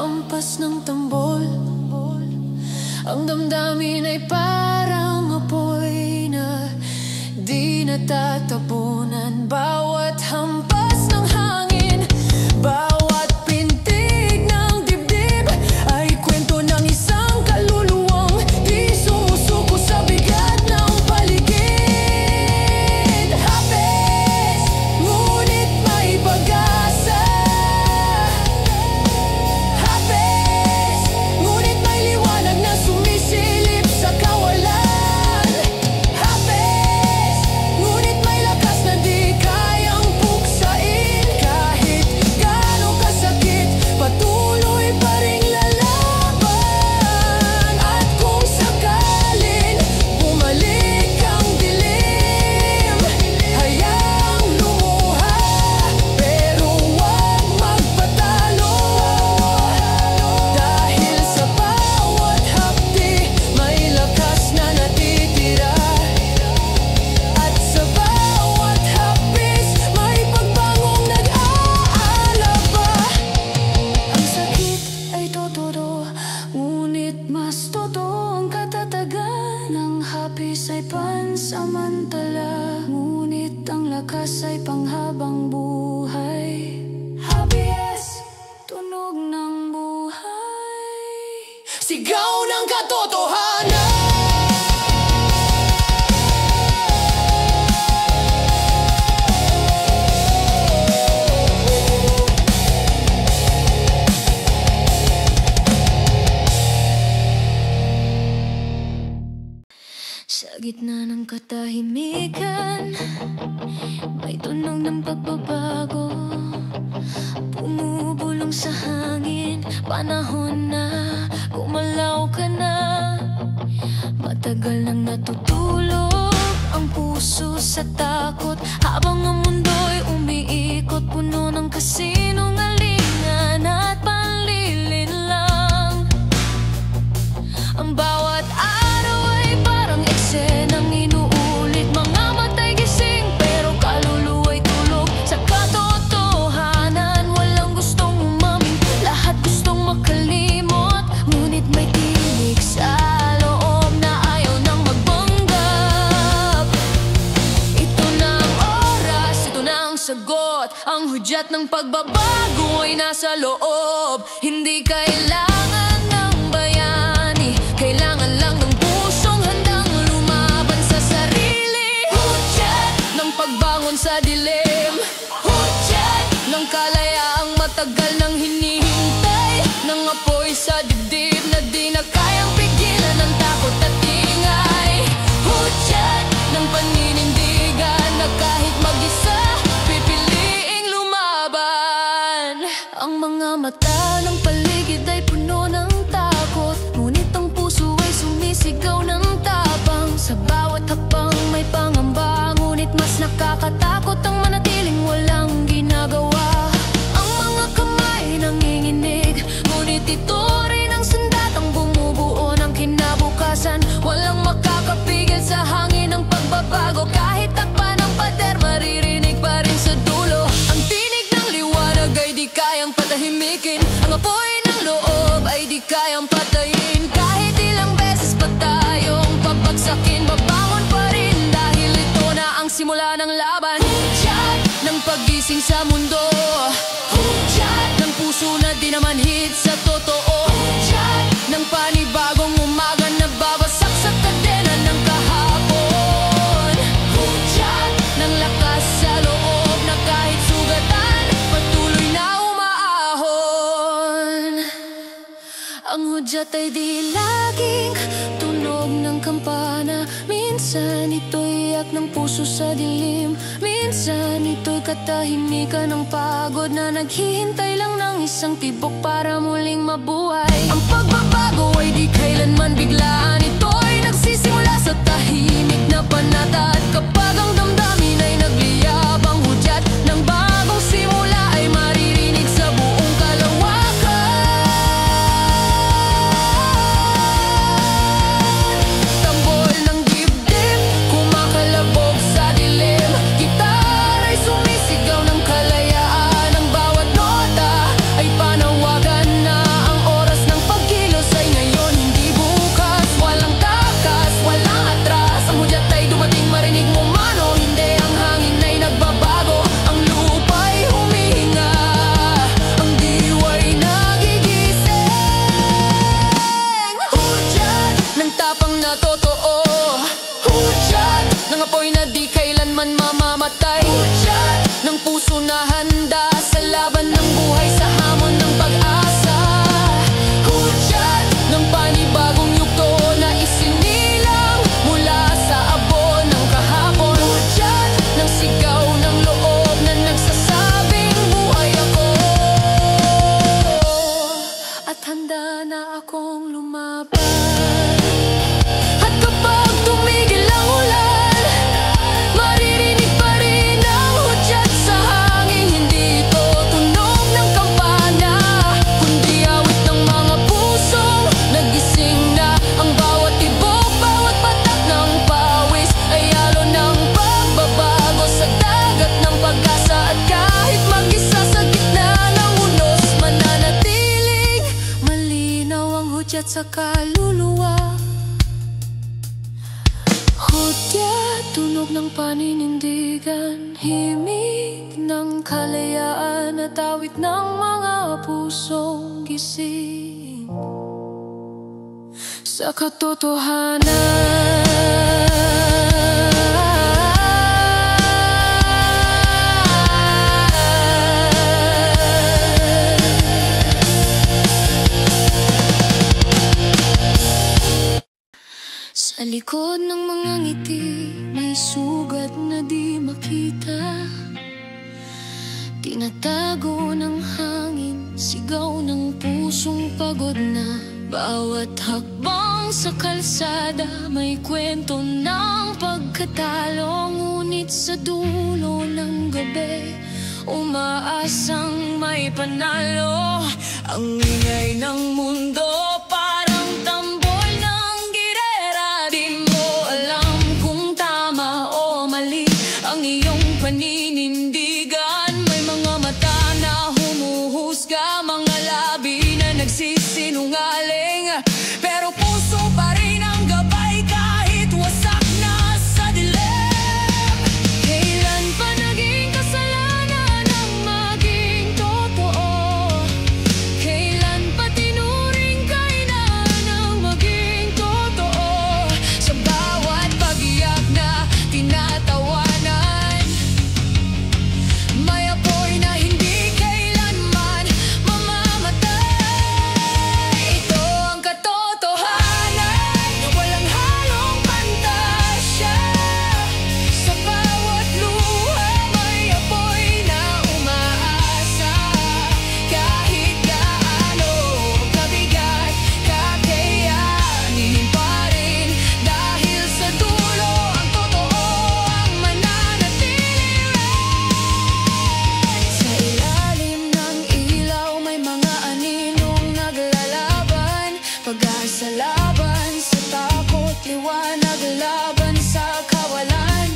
hampas ng tambol. Ang damdamin ay parang apoy na di natatapunan. Bawat hampas ng hangin, bawat pintig ng dibdib ay kwento ng isang kaluluwang di sumusuko sa bigat ng paligid. Hapes, ngunit may pag-asa. Hapes, ngunit may liwanag na sumisilip sa kawalan. Hapes, ngunit may lakas na di kayang puksain. Kahit gaano kasakit, patuloy pa ring lalaban. At kung sakalin bumalik ang dilim, hayaang lumuha, pero huwag magpatalo. Dahil sa bawat hapdi, may lakas na natitira. At sa bawat hapis, may pagbangong nag-aalaba. Ang sakit ay totoo, ngunit mas totoo ang katatagan. Ang hapis ay pansamantala, ngunit ang lakas ay panghabang buhay. Hapis, tunog ng buhay, sigaw ng katotohanan. Sa gitna ng katahimikan, may tunog ng pagbabago, bumubulong sa hangin. Panahon na, gumalaw ka na. Matagal nang natutulog ang puso sa takot, habang ang mundo'y umiikot, puno ng kasinungalingan at panlilinlang. Ang bawat araw ay parang eksenang inuulit. Mga matay gising, pero kaluluwa'y tulog sa katotohanan. Walang gustong umamin, lahat gustong makalimot. Ngunit may tinig sa loob na ayaw nang magpanggap. Ito na ang oras, ito na ang sagot. Ang hudyat ng pagbabago ay nasa loob. Hindi kailangan ng bayani, kailangan lang ng pusong handang lumaban sa sarili. Hudyat ng pagbangon sa dilim, hudyat ng kalayaang matagal nang hinihintay, ng apoy sa dibdib na di na kayang pigilan ng takot at ingay. Hudyat ng paninindigan na kahit mag-isa pipiliing lumaban. Ang mga mata ng paligid ay puno ng takot, ngunit ang puso ay sumisigaw ng tapang. Sa bawat hapang may pangamba, ngunit mas nakakatakot ang manatiling walang ginagawa. Ang mga kamay nanginginig, ngunit ito rin ang sandatang bumubuo ng kinabukasan. Walang makakapigil sa hangin ng pagbabago. Kahit takpan ng pader, maririnig pa rin sa dulo. Ang tinig ng liwanag ay di kayang patahimikin. Ang apoy ng loob ay di kayang patayin. Kahit ilang beses pa tayong pabagsakin, babangon pa rin, dahil ito na ang simula ng laban. Hudyat ng paggising sa mundo, hudyat ng puso na di naman hit sa totoo, hudyat ng panibagong umaga na babasak sa kadena ng kahapon. Hudyat ng lakas sa loob na kahit sugatan, patuloy na umaahon. Ang hudyat ay di laging tunog ng kampana. Minsan ito'y iyak ng puso sa dilim. Minsan ito'y katahimikan ng pagod na naghihintay lang ng isang tibok para muling mabuhay. Ang pagbabago ay di kailanman biglaan. Ito'y nagsisimula sa tahimik na panata. At kapag ang damdamin ay nagliyab, ang hudyat ng bagong simula ay maririnig sa buong kalawakan. Tambol ng dibdib, kumakalabog sa dilim. Gitar ay sumisigaw ng kalayaan. Ang bawat nota ay panawagan na ang bigyat sa kaluluwa. Hudya, tunog ng paninindigan, himig ng kalayaan at awit ng mga pusong gising sa katotohanan. Sa likod ng mga ngiti, may sugat na di makita. Tinatago ng hangin, sigaw ng pusong pagod na. Bawat hakbang sa kalsada, may kwento ng pagkatalo. Ngunit sa dulo ng gabi, umaasang may panalo. Ang ingay ng mundo paninindigan. May mga mata na humuhusga, mga labi na nagsisinungaling, pero puso pa rin ang gabay kahit wasak na sa dilim. Kailan pa naging kasalanan ang maging totoo? Kailan pa tinuring kainan ang maging totoo? Sa bawat pag-iyak na tinatawa, pag-asa laban sa takot, liwanag laban sa kawalan.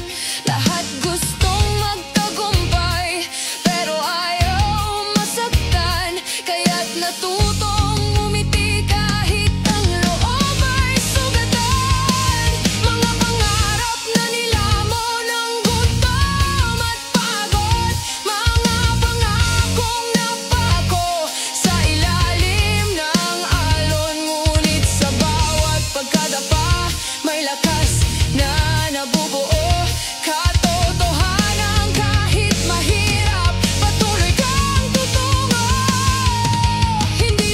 Lahat gustong magtagumpay, pero ayaw masaktan. Kaya't natutong umiti kahit ang loob ay sugatan. Mga pangarap na nilamon ng gutom at pagod, mga pangakong napako sa ilalim ng alon. Sa bawat pagkadapa, may lakas na nabubuo. Katotohanan kahit mahirap, patuloy kang tutungo. Hindi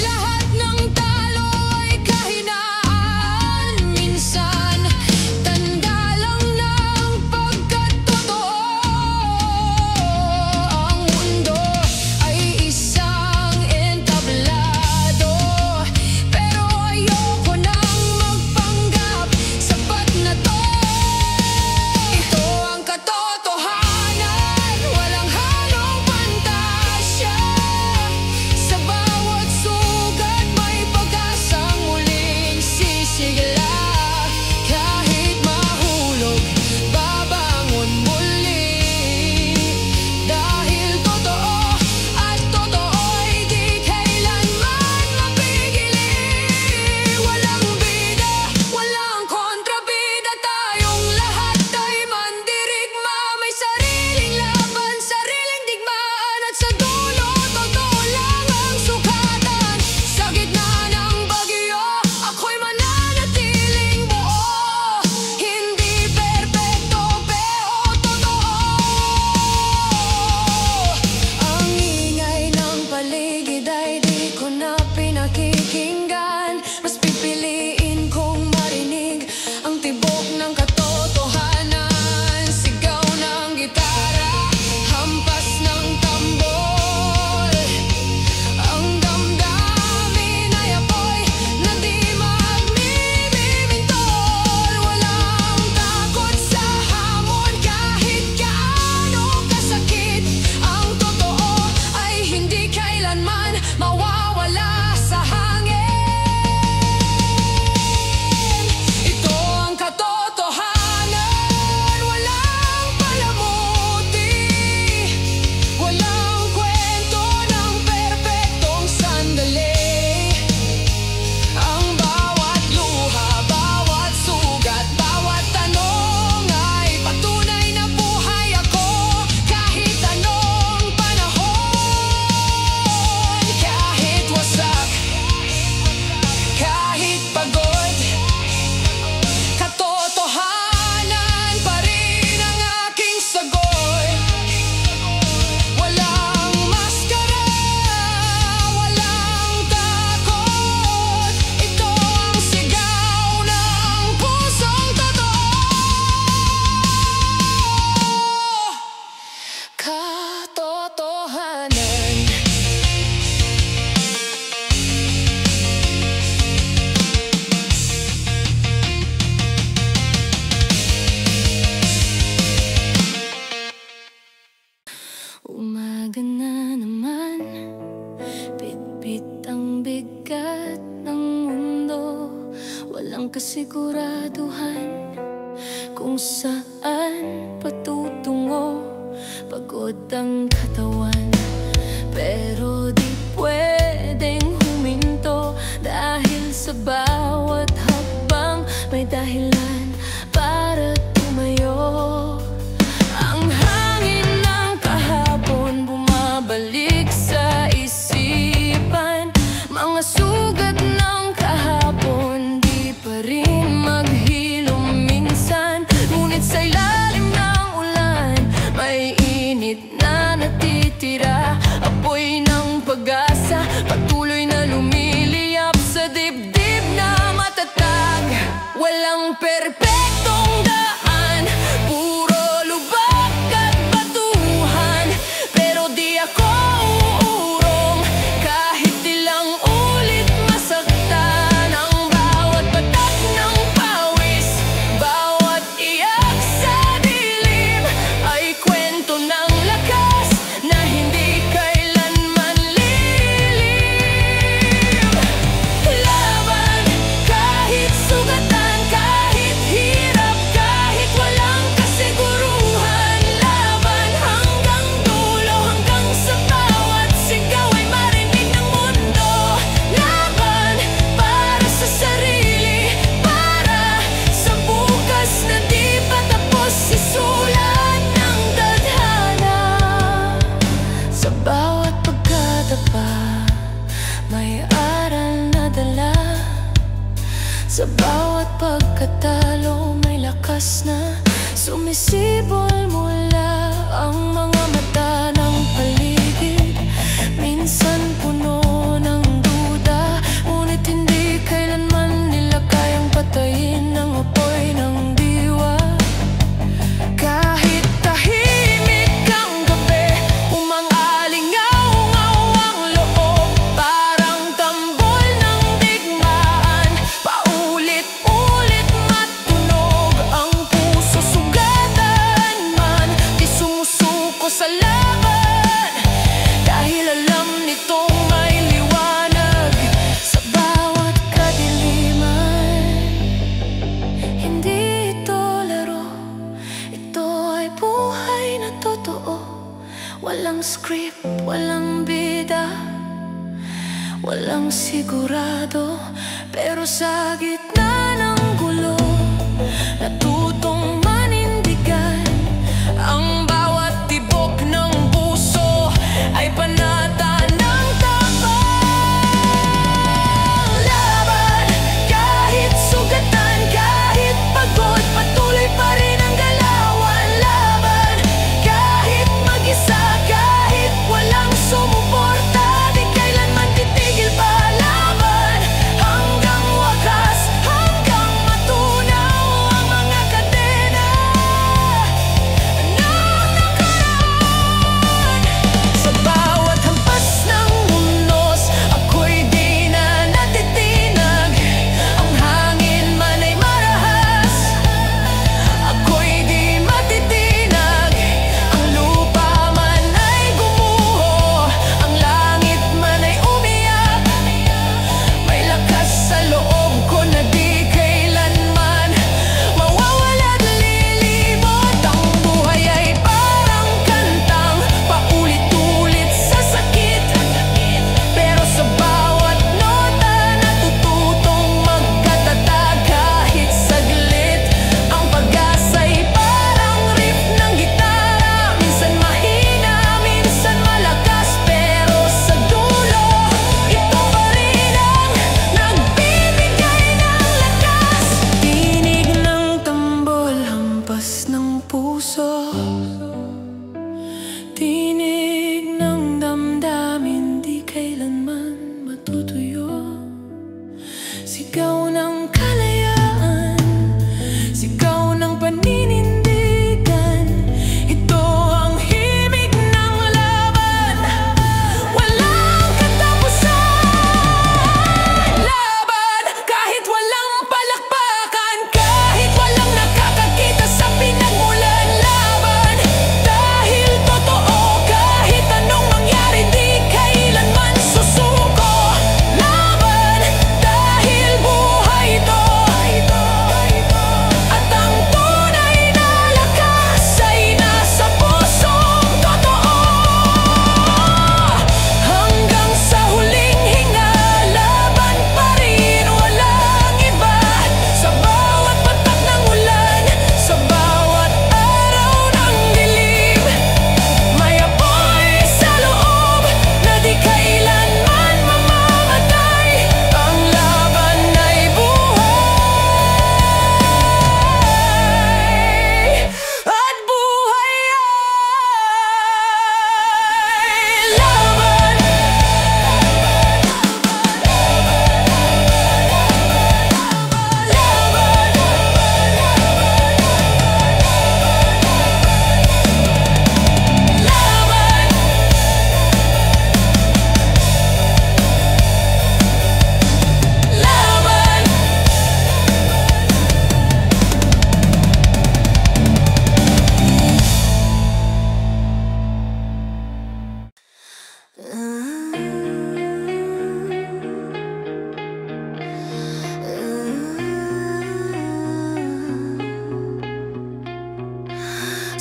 Bitang bigat ng mundo, walang kasiguraduhan kung saan patutungo. Pagod ang katawan, pero di pwedeng huminto, dahil sa bawat hakbang may dahilan para tumayo. Ang hangin ng kahapon bumabalik sa isipan, mga sugat ng kahapon di pa rin maghilom minsan. Ngunit sa ilalim ng ulan may init na natitira, apoy ng pag-asa patuloy na lumiliyap sa dibdib na matatag. Walang perpektong daan, puro lubak at batuhan, pero di ako uurong kahit ilang ulit masaktan. Ang bawat patak ng pawis, bawat iyak sa dilim ay kwento ng lakas na hindi kailanman lilim. Laban kahit sugatan, kahit hirap, kahit walang kasiguruhan. Laban hanggang dulo, hanggang sa bawat sigaw ay marinig ng mundo. Laban para sa sarili, para sa bukas na di pa tapos isulat ng tadhana. Sa bawat pagkadapa may aral na dala, sa bawat pagkatalo may lakas na sumisibol mula. Ang mga mata ng paligid minsan puno ng duda, ngunit hindi kailanman nila kayang patayin ang apoy ng diwa. Kahit tahimik ang gabi, umang-alingaw-ngaw ang loob, parang tambol ng digmaan, paulit-ulit matunog ang puso. Sugatan man, di sumusuko sa laban, dahil alam nitong may liwanag sa bawat kadiliman. Hindi ito laro, ito ay buhay na totoo. Walang script, walang bida, walang sigurado, pero sa gitna ng gulo natutong manindigan. Ang bawat tibok ng puso ay panata ng tapang. Laban kahit sugatan, kahit pagod, patuloy pa rin ang galawan. Laban kahit mag-isa, kahit walang sumuporta, di kailanman titigil pa. Laban hanggang wakas, hanggang matunaw ang mga kadena ng nakaraan. Sa bawat hampas ng unos, ako'y di na natitinag. Ang hangin man ay marahas, ako'y di matitinag. Ang lupa man ay gumuho, ang langit man ay umiyak. May lakas sa loob ko na di kailanman mawawala at lilimot. Ang buhay ay parang kantang paulit-ulit sa sakit, pero sa bawat nota natututong magkatatag kahit saglit. Ang pag-asa'y parang riff ng gitara, minsan mahina, minsan malakas, pero sa dulo ito pa rin ang nagbibigay ng lakas. Tinig ng tambol, hampas ng puso, tinig ng damdamin, di kailanman matutuyo. Sigaw ng kalayaan, sigaw ng paninindigan, ito ang himig ng laban, walang katapusan. Laban kahit walang palakpakan, kahit walang nakakakita sa pinagmulan. Laban dahil totoo, kahit anong mangyari, di kailanman susuko.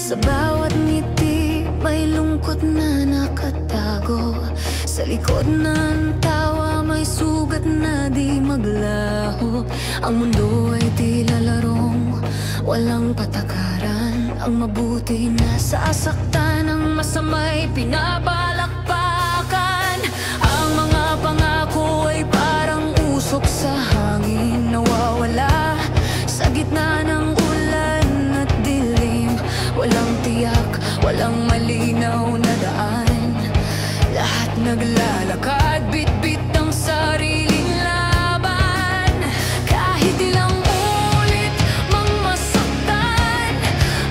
Sa bawat ngiti may lungkot na nakatago. Sa likod ng tawa may sugat na di maglaho. Ang mundo ay tila larong walang patakaran. Ang mabuti na sasaktan, ang masama'y pinapalakpakan. Ang mga pangako ay parang usok sa hangin, nawawala sa gitna ng ulan at dilim. Walang tiyak, walang malinaw na daan. Lahat naglalakad, bit-bit ang sariling laban. Kahit ilang ulit mang masaktan,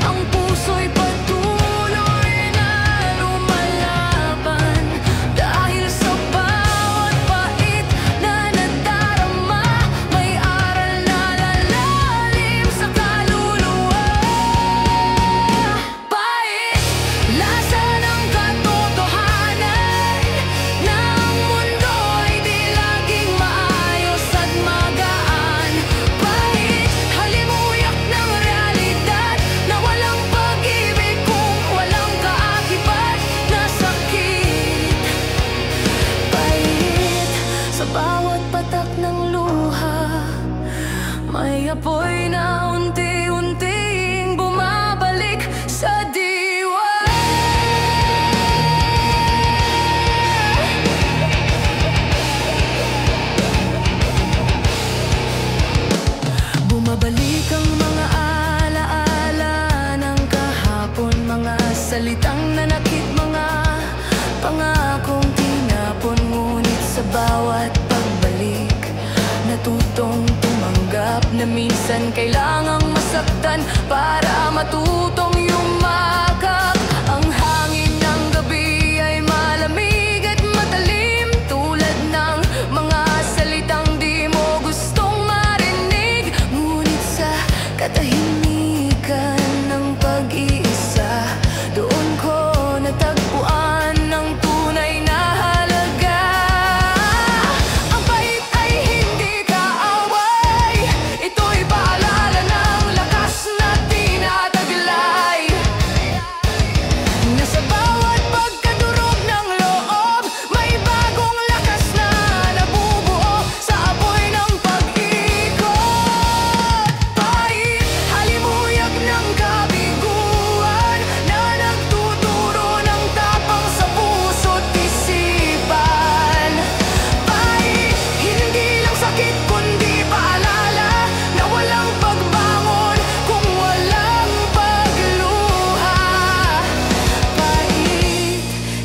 ang puso'y patuloy na lumalaban. Dahil sa bawat pait na nadarama, may aral na lalalim sa kaluluwa. Pait, lasa ng katotohanan na ang mundo ay di laging maayos at magaan. Pait, halimuyak ng realidad na walang pag-ibig kung walang kaakibat na sakit. Pait, sa bawat patak ng luha may apoy na unti-unting bumabalik sa diwa. Bumabalik ang mga alaala ng kahapon, mga salitang nanakit, mga pangakong tinapon. Ngunit sa bawat pagbalik, natutong tumanggap na minsan kailangang masaktan para matutong yumakap. Ang hangin ng gabi ay malamig at matalim, tulad ng mga salitang di mo gustong marinig. Ngunit sa katahimikan ng pag-iisa, doon ko natagpuan ang tunay na halaga. Ang pait ay hindi kaaway, ito'y paalala ng lakas na tinataglay. Na sa bawat pagkadurog ng loob, may bagong lakas na nabubuo sa apoy ng pag-ikot. Pait, halimuyak ng kabiguan na nagtuturo ng tapang sa puso't isipan. Pait, hindi lang sakit kundi paalala na walang pagbangon kung walang pagluha. Pait,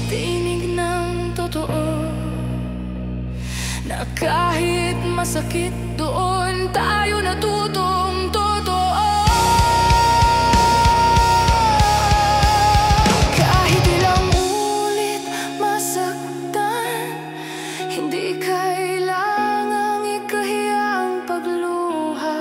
tinig ng totoo, na kahit masakit doon tayo natutong totoo. Kahit ilang ulit masaktan, hindi kailangang ikahiya ang pagluha.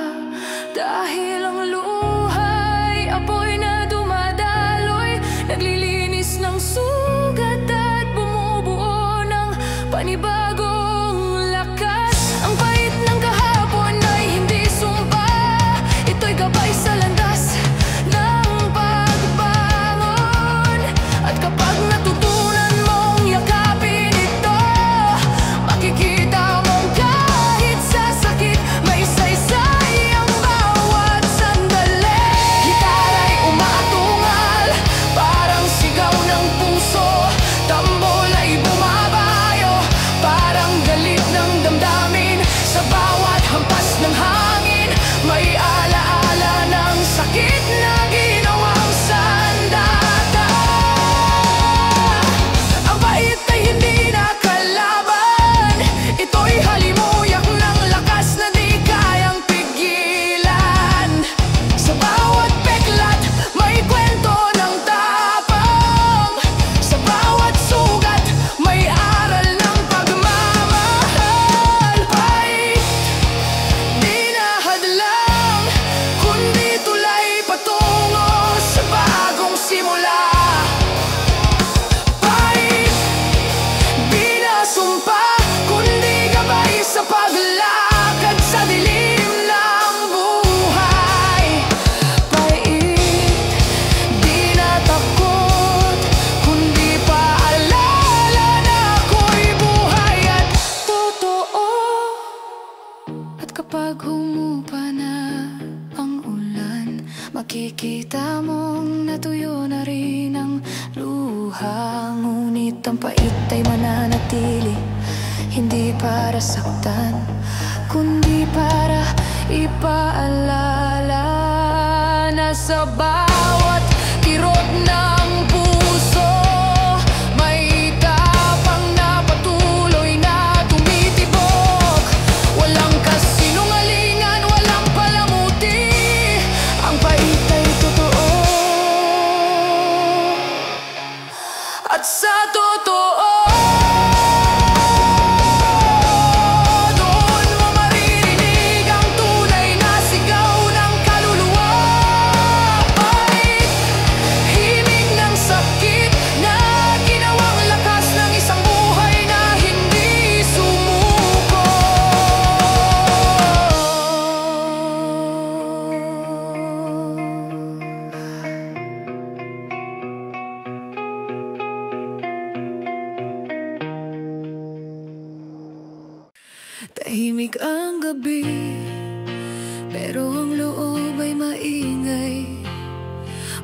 Dahil ang luha'y apoy na dumadaloy, naglilinis ng sugat at bumubuo ng panibagong lakas. Ang pait ng kahapon ay hindi sumpa, Kapag humupa na ang ulan, makikita mong natuyo na rin ang luha. Ngunit ang pait ay mananatili, hindi para saktan, kundi para ipaalala na sa bawat kirot ng puso may tapang na patuloy na tumitibok. Walang kasinungalingan, walang palamuti, ang pait ay totoo. At sa totoo, tahimik ang gabi, pero ang loob ay maingay.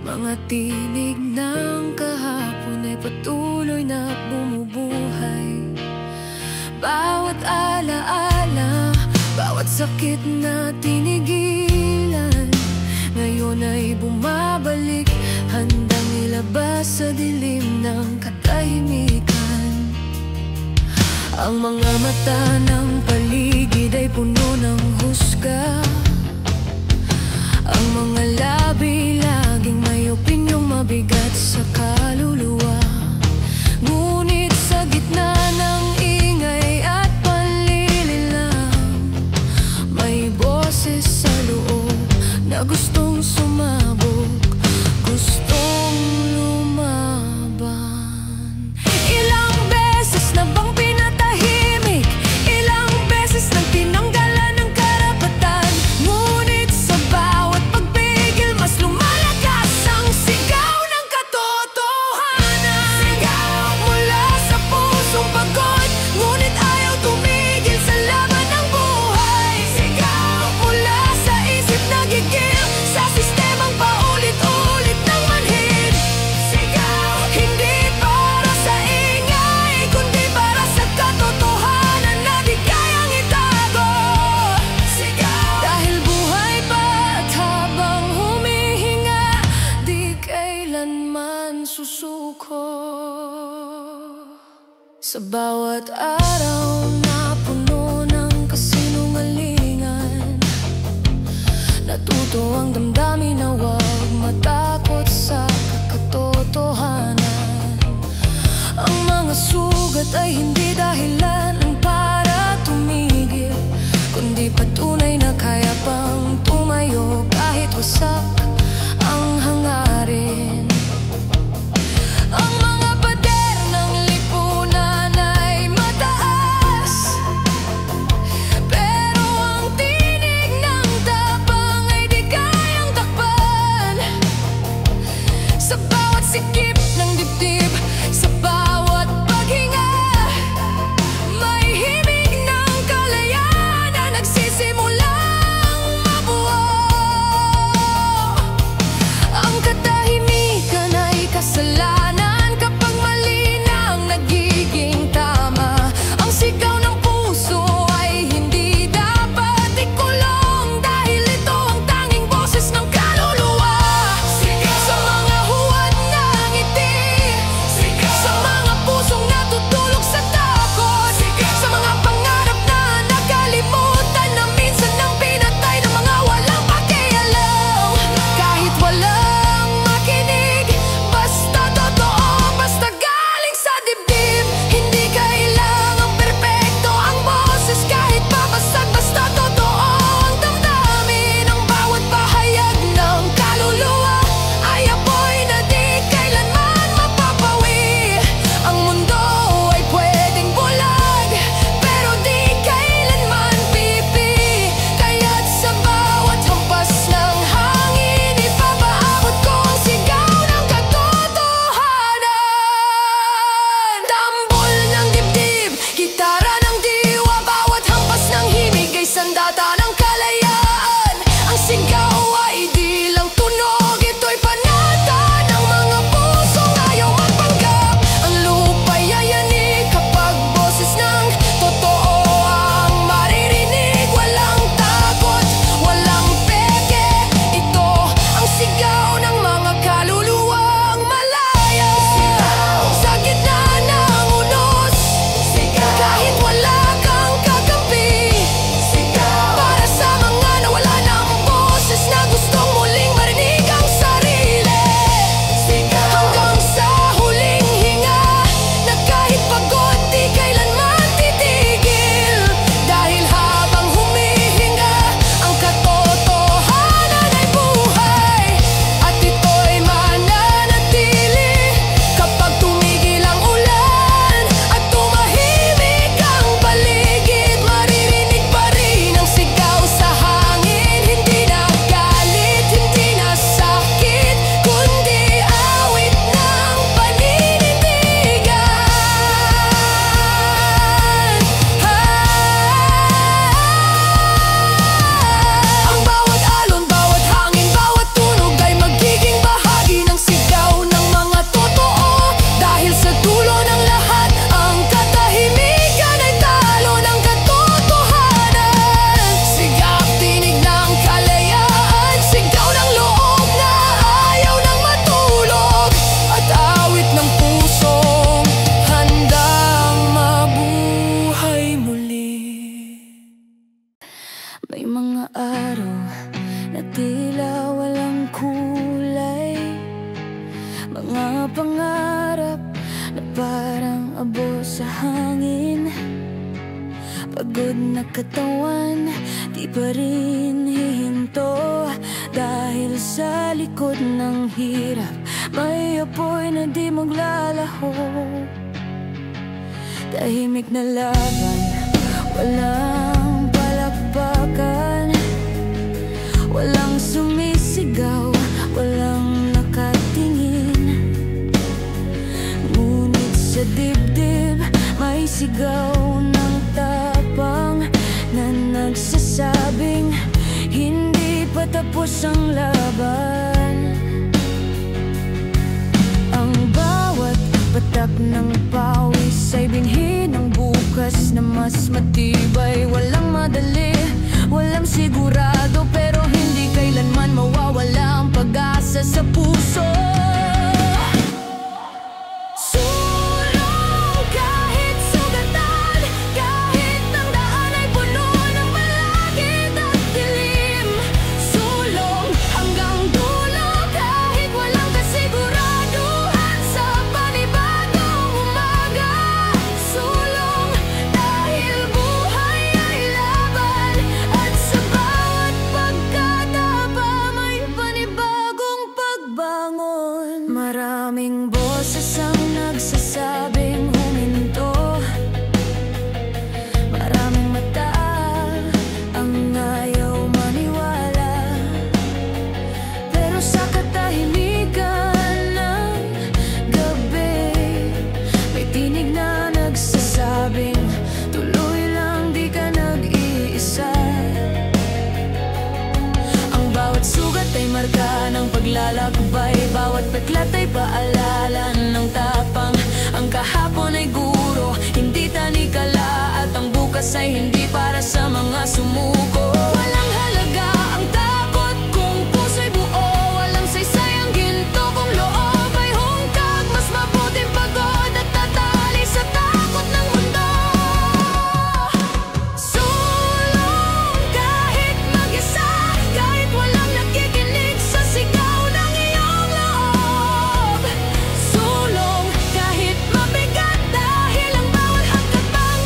Mga tinig ng kahapon ay patuloy na bumubuhay. Bawat alaala, bawat sakit na tinigilan, ngayon ay bumabalik, handang ilabas sa dilim ng katahimikan. Ang mga mata ng paligid ay puno ng husga, ang mga labi laging may opinyong mabigat sa kaluluwa. Ngunit sa gitna ng ingay at panlilinlang, may boses sa loob na gustong sumabog, gustong lumaban. Ilang beses na bang pinatahimik, ilang beses nang tinanggalan ng karapatan, ngunit sa bawat pagpigil mas lumalakas ang sigaw ng katotohanan. Sigaw mula sa pusong pagod, ngunit ayaw tumigil sa laban ng buhay. Sigaw mula sa isip na gigil, sa sistemang paulit-ulit ng manhid. Sigaw hindi para sa ingay, kundi para sa katotohanan na di kayang itago. Sigaw dahil buhay pa at habang humihinga, di kailanman susuko. Sa bawat araw na puno ng kasinungalingan, natuto ang damdamin na huwag matakot sa katotohanan. Ang mga sugat ay hindi dahilan para tumigil, kundi patunay na kaya pang tumayo kahit wasak ang hangarin. Ang mga pader ng lipunan ay mataas, May mga araw na tila walang kulay, mga pangarap na parang abo sa hangin. Pagod na katawan, di pa rin hihinto, dahil sa likod ng hirap may apoy na di maglalaho. Tahimik na laban, walang palakpakan, walang sumisigaw, walang nakatingin. Ngunit sa dibdib may sigaw ng tapang na nagsasabing hindi pa tapos ang laban. Ang bawat patak ng pawis ay binhi ng bukas na mas matibay. Walang madali, walang sigurado, pero hindi kailanman mawawala ang pag-asa sa puso. Sulong kahit sugatan, kahit ang daan ay puno ng balakid at dilim. Sulong hanggang dulo kahit walang kasiguraduhan sa panibagong umaga. Sulong dahil buhay ay laban, at sa bawat pagkatapa may panibagong pagbangon. Maraming boses ang nagsasabing huminto, maraming mata ang ayaw maniwala, pero sa katahimikan ng gabi may tinig na nagsasabing tuloy lang, di ka nag-iisa. Ang bawat sugat ay marka ng paglalakbay, bawat peklat ay paalala ng tapang. Ang kahapon ay guro, hindi tanikala, at ang bukas ay hindi para sa mga sumuko. Walang halaga ang takot kung puso'y buo, walang saysay ang ginto kung loob ay hungkag. Mas mabuting pagod at tatali sa takot ng mundo. Sulong kahit mag-isa, kahit walang nakikinig sa sigaw ng iyong loob. Sulong kahit mabigat, dahil ang bawat hakbang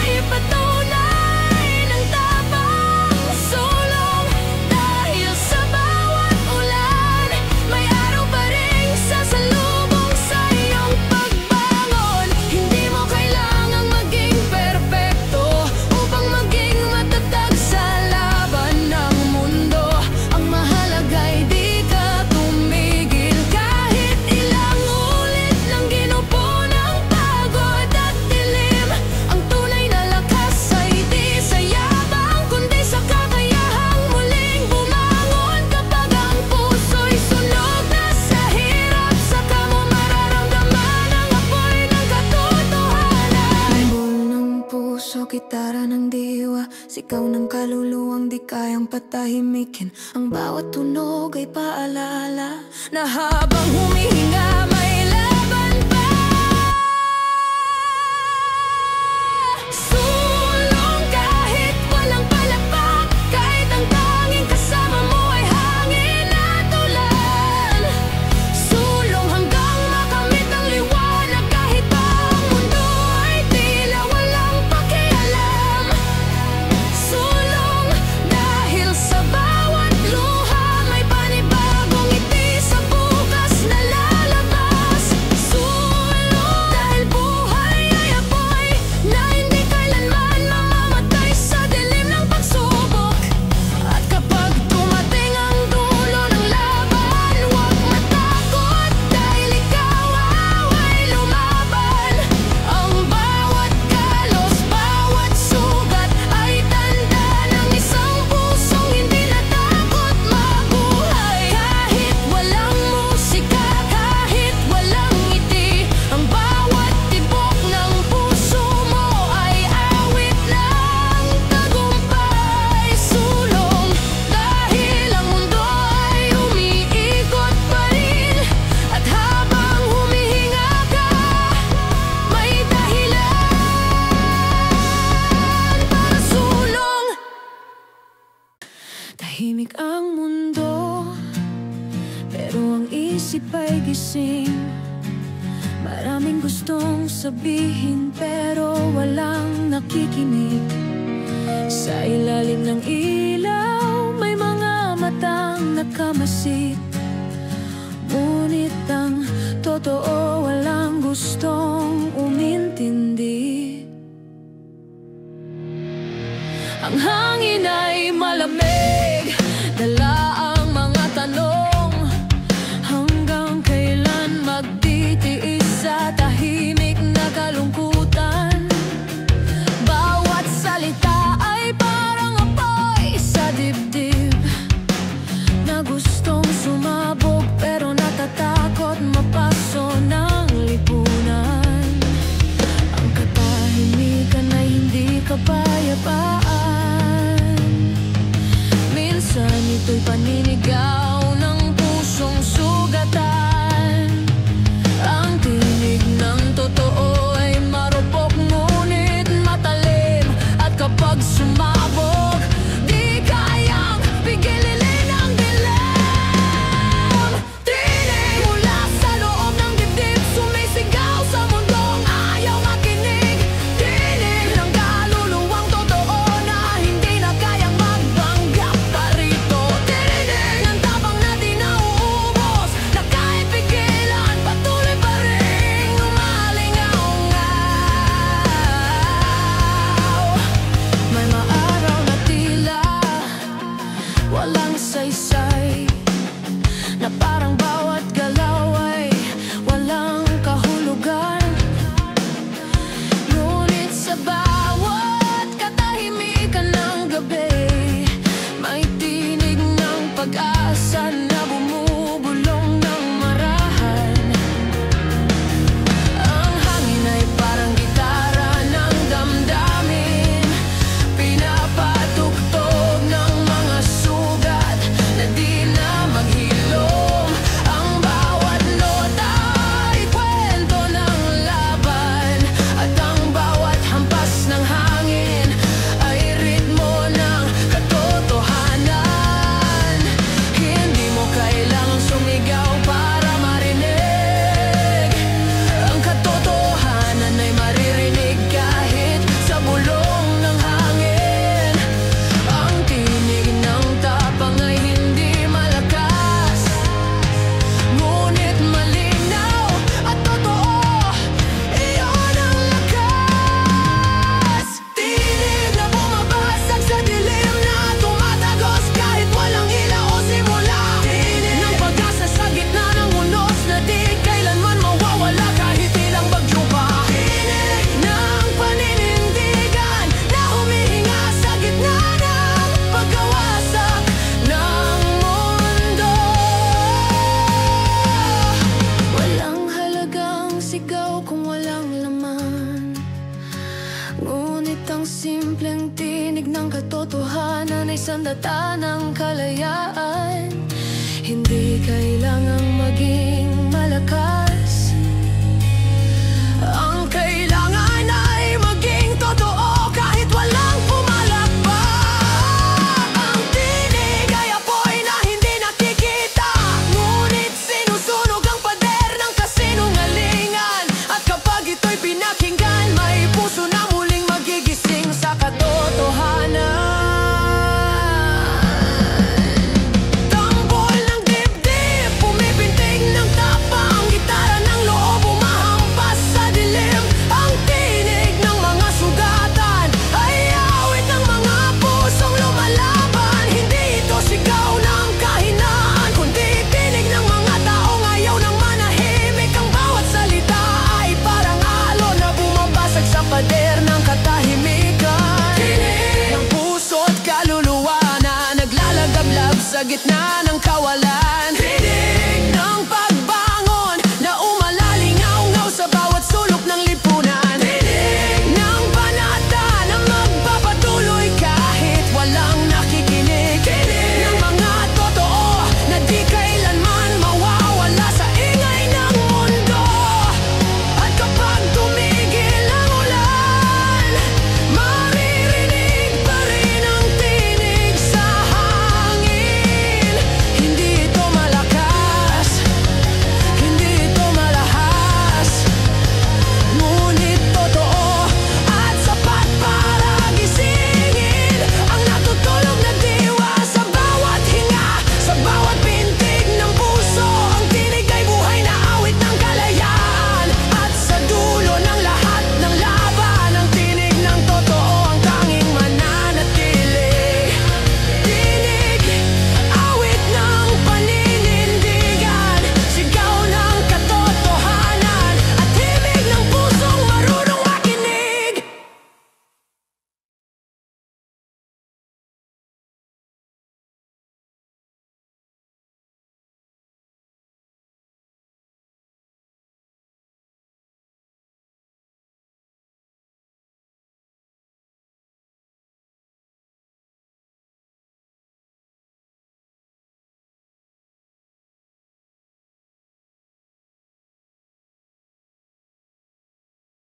ay patunay ng tapang. Sulong dahil sa bawat ulan may araw pa ring sasalubong sa iyong pagbangon. Hindi mo kailangang maging perpekto upang maging matatag sa laban ng mundo. Ang mahalaga'y di ka tumigil, kahit ilang ulit lang ginupo ng pagod at dilim. Ang tunay na lakas ay di sa yabang, kundi sa kakayahang muling bumangon. Kapag ang puso'y sunog na sa hirap, saka mo mararamdaman ang apoy ng katotohanan. Tambol ng puso, gitara ng diwa, sigaw ng kaluluwang di kayang patahimikin. Ang bawat tunog ay paalala na habang humihinga may laban pa. Sulong kahit walang palakpak, kahit ang tanging kasama mo ay hangin at ulan. Sulong hanggang makamit ang liwanag, kahit pa ang mundo ay tila walang pakialam. Sulong dahil sa bawat luha may panibagong ngiti sa bukas na lalabas. Tahimik ang mundo, pero ang isip ay gising. Maraming gustong sabihin, pero walang nakikinig. Sa ilalim ng ilaw, may mga matang nakamasid. Ngunit ang totoo, walang gustong umintindi. Ang hangin ay malamig, dala ang mga tanong. Hanggang kailan magtitiis sa tahimik na kalungkutan? Bawat salita ay parang apoy sa dibdib, na gustong sumabog pero natatakot mapaso ng lipunan. Ang katahimikan ay hindi kapayapaan. Minsan ito'y paninigaw ng pusong sugatan. Ang tinig ng totoo ay marupok ngunit matalim. At kapag sumabog, di kayang pigilin ang dilim. Tinig mula sa loob ng dibdib, sumisigaw sa mundong ayaw makinig. Tinig ng kaluluwang totoo na hindi na kayang magpanggap pa rito. Tinig ng tapang na di nauubos, na kahit pigilan patuloy pa rin umalingaw. May maaraw na tila walang saysay, na parang bawat galaw ay walang kahulugan. Ngunit sa bawat katahimikan ng gabi, may tinig ng pag-asa na bumubulong ng marahan. Ang hangin ay parang gitara ng damdamin, pinapatugtog ng mga sugat na di na maghilom. Ang bawat nota ay kwento ng laban, at ang bawat hampas ng hangin ay ritmo ng katotohanan. Hindi mo kailangang sumigaw para marinig. Ang katotohanan ay maririnig kahit sa bulong ng hangin. Ang tinig ng tapang ay hindi malakas, ngunit malinaw at totoo. Iyon ang lakas. Tinig na bumabasag sa dilim, na tumatagos kahit walang ilaw o simula. Tinig ng pag-asa sa gitna ng unos, na di kailanman mawawala kahit ilang bagyo pa. Tinig ng paninindigan na humihinga sa gitna ng pagkawasak ng mundo. Walang halagang sigaw kung walang laman, ngunit ang simpleng tinig ng katotohanan ay sandata ng kalayaan. Hindi kailangang maging malakas, ang kailangan ay maging totoo kahit walang pumalakpak. Ang tinig ay apoy na hindi nakikita, ngunit sinusunog ang pader ng kasinungalingan. At kapag ito'y pinakinggan, may puso na muling magigising sa katotohanan. Tambol ng dibdib, pumipintig ng tapang, gitara ng loob umahampas sa dilim. Ang tinig ng mga sugatan ay awit ng mga pusong lumalaban. Hindi ito sigaw ng kahinaan, kundi tinig ng mga taong ayaw nang manahimik. Ang bawat salita ay parang alon na bumabasag sa pader ng katahimikan. Tinig ng puso at kaluluwa na naglalagablab sa gitna ng kawalan.